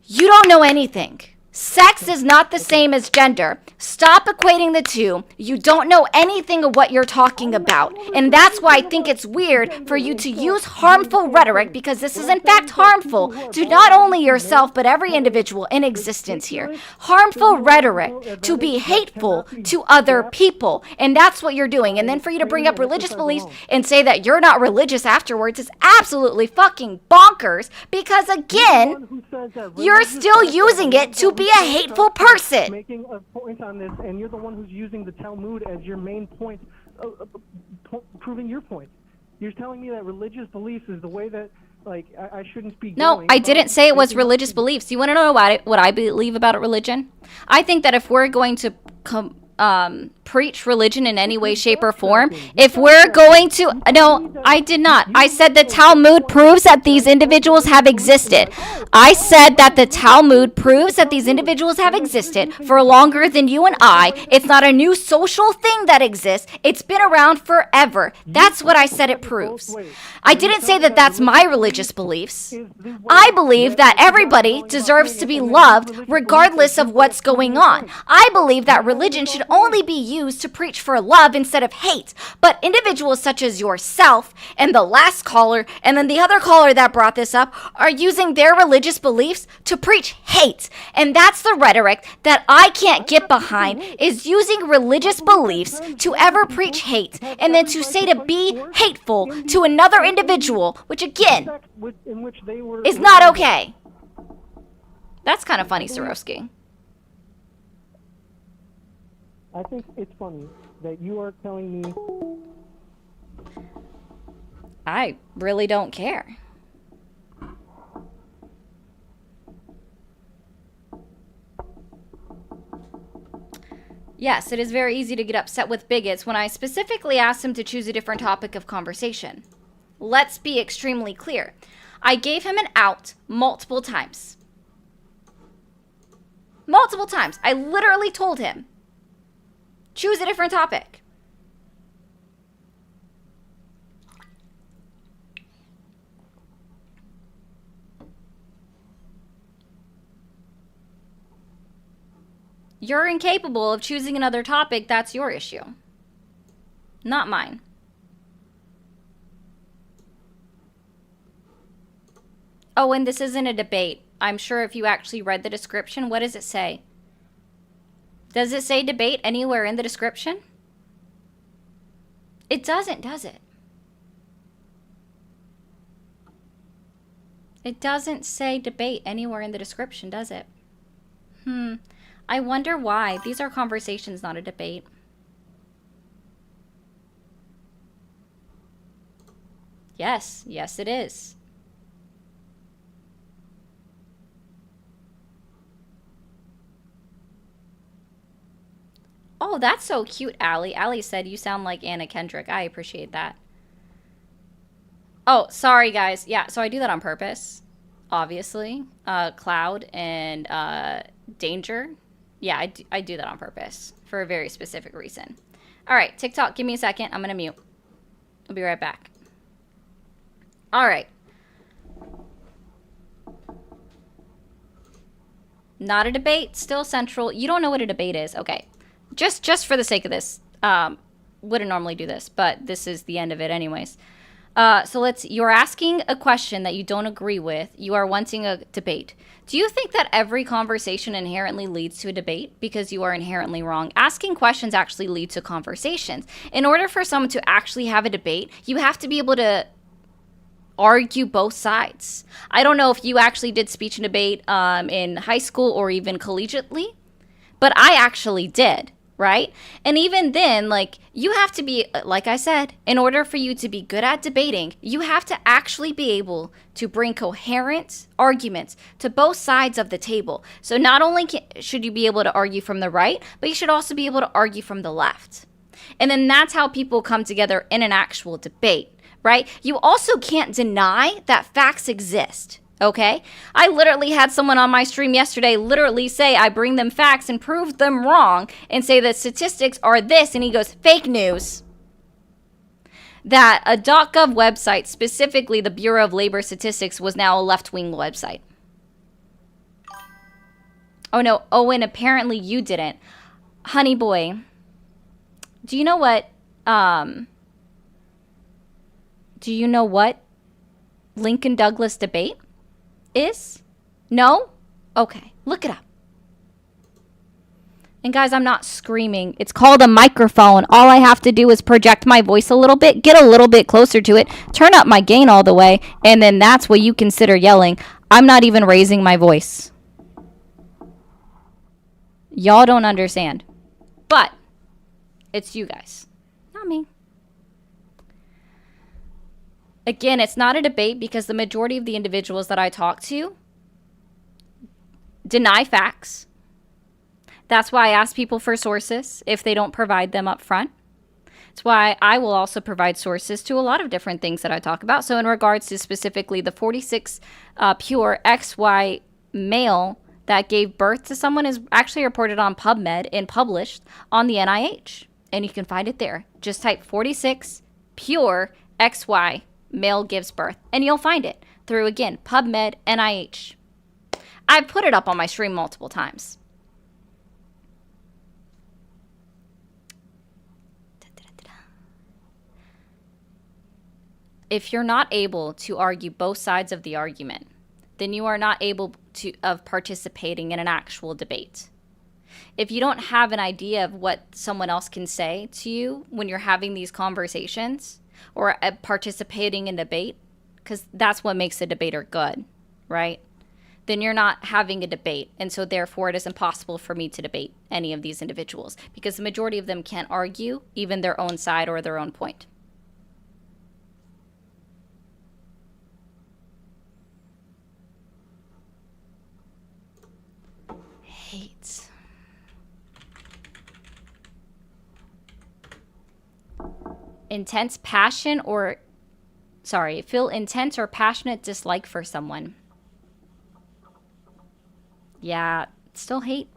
You don't know anything. Sex is not the same as gender. Stop equating the two. You don't know anything of what you're talking about. And that's why I think it's weird for you to use harmful rhetoric, because this is in fact harmful to not only yourself, but every individual in existence here. Harmful rhetoric to be hateful to other people. And that's what you're doing. And then for you to bring up religious beliefs and say that you're not religious afterwards is absolutely fucking bonkers, because again, you're still using it to be a hateful person. Making a point on this, and you're the one who's using the Talmud as your main point, proving your point. You're telling me that religious beliefs is the way that, like, I shouldn't be. No, I didn't say it was religious beliefs. You want to know about it? What I believe about religion? I think that if we're going to preach religion in any way, shape, or form. If we're going to, no, I did not. I said the Talmud proves that these individuals have existed. I said that the Talmud proves that these individuals have existed for longer than you and I. It's not a new social thing that exists. It's been around forever. That's what I said it proves. I didn't say that that's my religious beliefs. I believe that everybody deserves to be loved regardless of what's going on. I believe that religion should only be used to preach for love instead of hate. But individuals such as yourself and the last caller and then the other caller that brought this up are using their religious beliefs to preach hate. And that's the rhetoric that I can't get behind, is using religious beliefs to ever preach hate and then to say to be hateful to another individual, which again is not okay. That's kind of funny, Swarovski. I think it's funny that you are telling me. I really don't care. Yes, it is very easy to get upset with bigots when I specifically asked them to choose a different topic of conversation. Let's be extremely clear. I gave him an out multiple times. Multiple times. I literally told him, choose a different topic. You're incapable of choosing another topic. That's your issue, not mine. Oh, and this isn't a debate. I'm sure if you actually read the description, what does it say? Does it say debate anywhere in the description? It doesn't, does it? It doesn't say debate anywhere in the description, does it? I wonder why. These are conversations, not a debate. Yes, yes it is. Oh, that's so cute, Allie. Allie said you sound like Anna Kendrick. I appreciate that. Oh, sorry, guys. Yeah, so I do that on purpose, obviously. Cloud and Danger. Yeah, I do that on purpose for a very specific reason. All right, TikTok, give me a second. I'm going to mute. I'll be right back. All right. Not a debate, still central. You don't know what a debate is. Okay. Just for the sake of this, wouldn't normally do this, but this is the end of it anyways. So you're asking a question that you don't agree with. You are wanting a debate. Do you think that every conversation inherently leads to a debate? Because you are inherently wrong. Asking questions actually lead to conversations. In order for someone to actually have a debate, you have to be able to argue both sides. I don't know if you actually did speech and debate in high school or even collegiately, but I actually did. Right? And even then, like, you have to be, like I said, in order for you to be good at debating, you have to actually be able to bring coherent arguments to both sides of the table. So not only should you be able to argue from the right, but you should also be able to argue from the left. And then that's how people come together in an actual debate, right? You also can't deny that facts exist. Okay? I literally had someone on my stream yesterday literally say I bring them facts and prove them wrong and say that statistics are this, and he goes, fake news. That a .gov website, specifically the Bureau of Labor Statistics, was now a left-wing website. Oh no, Owen, apparently you didn't. Honey boy, do you know what, Lincoln Douglas debate is? No? Okay, look it up. And guys, I'm not screaming. It's called a microphone. All I have to do is project my voice a little bit, get a little bit closer to it, turn up my gain all the way, and then that's what you consider yelling. I'm not even raising my voice. Y'all don't understand. But it's you guys, not me. Again, it's not a debate because the majority of the individuals that I talk to deny facts. That's why I ask people for sources if they don't provide them up front. That's why I will also provide sources to a lot of different things that I talk about. So in regards to specifically the 46 pure XY male that gave birth to someone is actually reported on PubMed and published on the NIH. And you can find it there. Just type 46 pure XY male gives birth. And you'll find it through, again, PubMed, NIH. I've put it up on my stream multiple times. If you're not able to argue both sides of the argument, then you are not able of participating in an actual debate. If you don't have an idea of what someone else can say to you when you're having these conversations or participating in debate, because that's what makes a debater good, right? Then you're not having a debate. And so therefore it is impossible for me to debate any of these individuals because the majority of them can't argue even their own side or their own point. Hate. Intense passion or, sorry, feel intense or passionate dislike for someone. Yeah, still hate.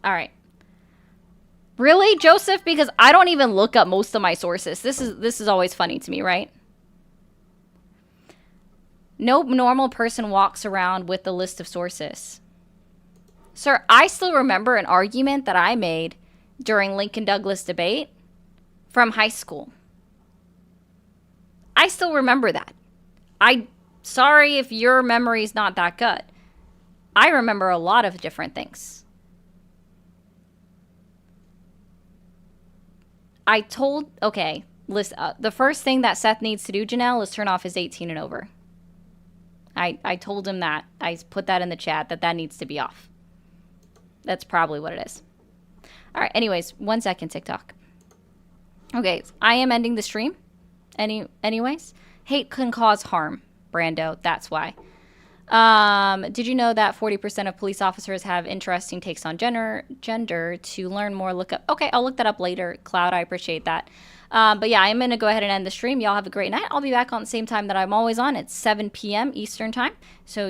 All right. Really, Joseph? Because I don't even look up most of my sources. This is always funny to me, right? No normal person walks around with a list of sources. Sir, I still remember an argument that I made during Lincoln Douglas debate from high school. I still remember that. Sorry if your memory's not that good. I remember a lot of different things. Okay, listen, the first thing that Seth needs to do, Janelle, is turn off his 18 and over. I told him that. I put that in the chat that needs to be off. That's probably what it is. All right, anyways, 1 second, TikTok. Okay, I am ending the stream. Anyways, hate can cause harm, Brando. That's why. Did you know that 40% of police officers have interesting takes on gender? To learn more, look up. Okay, I'll look that up later, Cloud. I appreciate that. But yeah, I'm going to go ahead and end the stream. Y'all have a great night. I'll be back on the same time that I'm always on. It's 7 p.m. Eastern time. So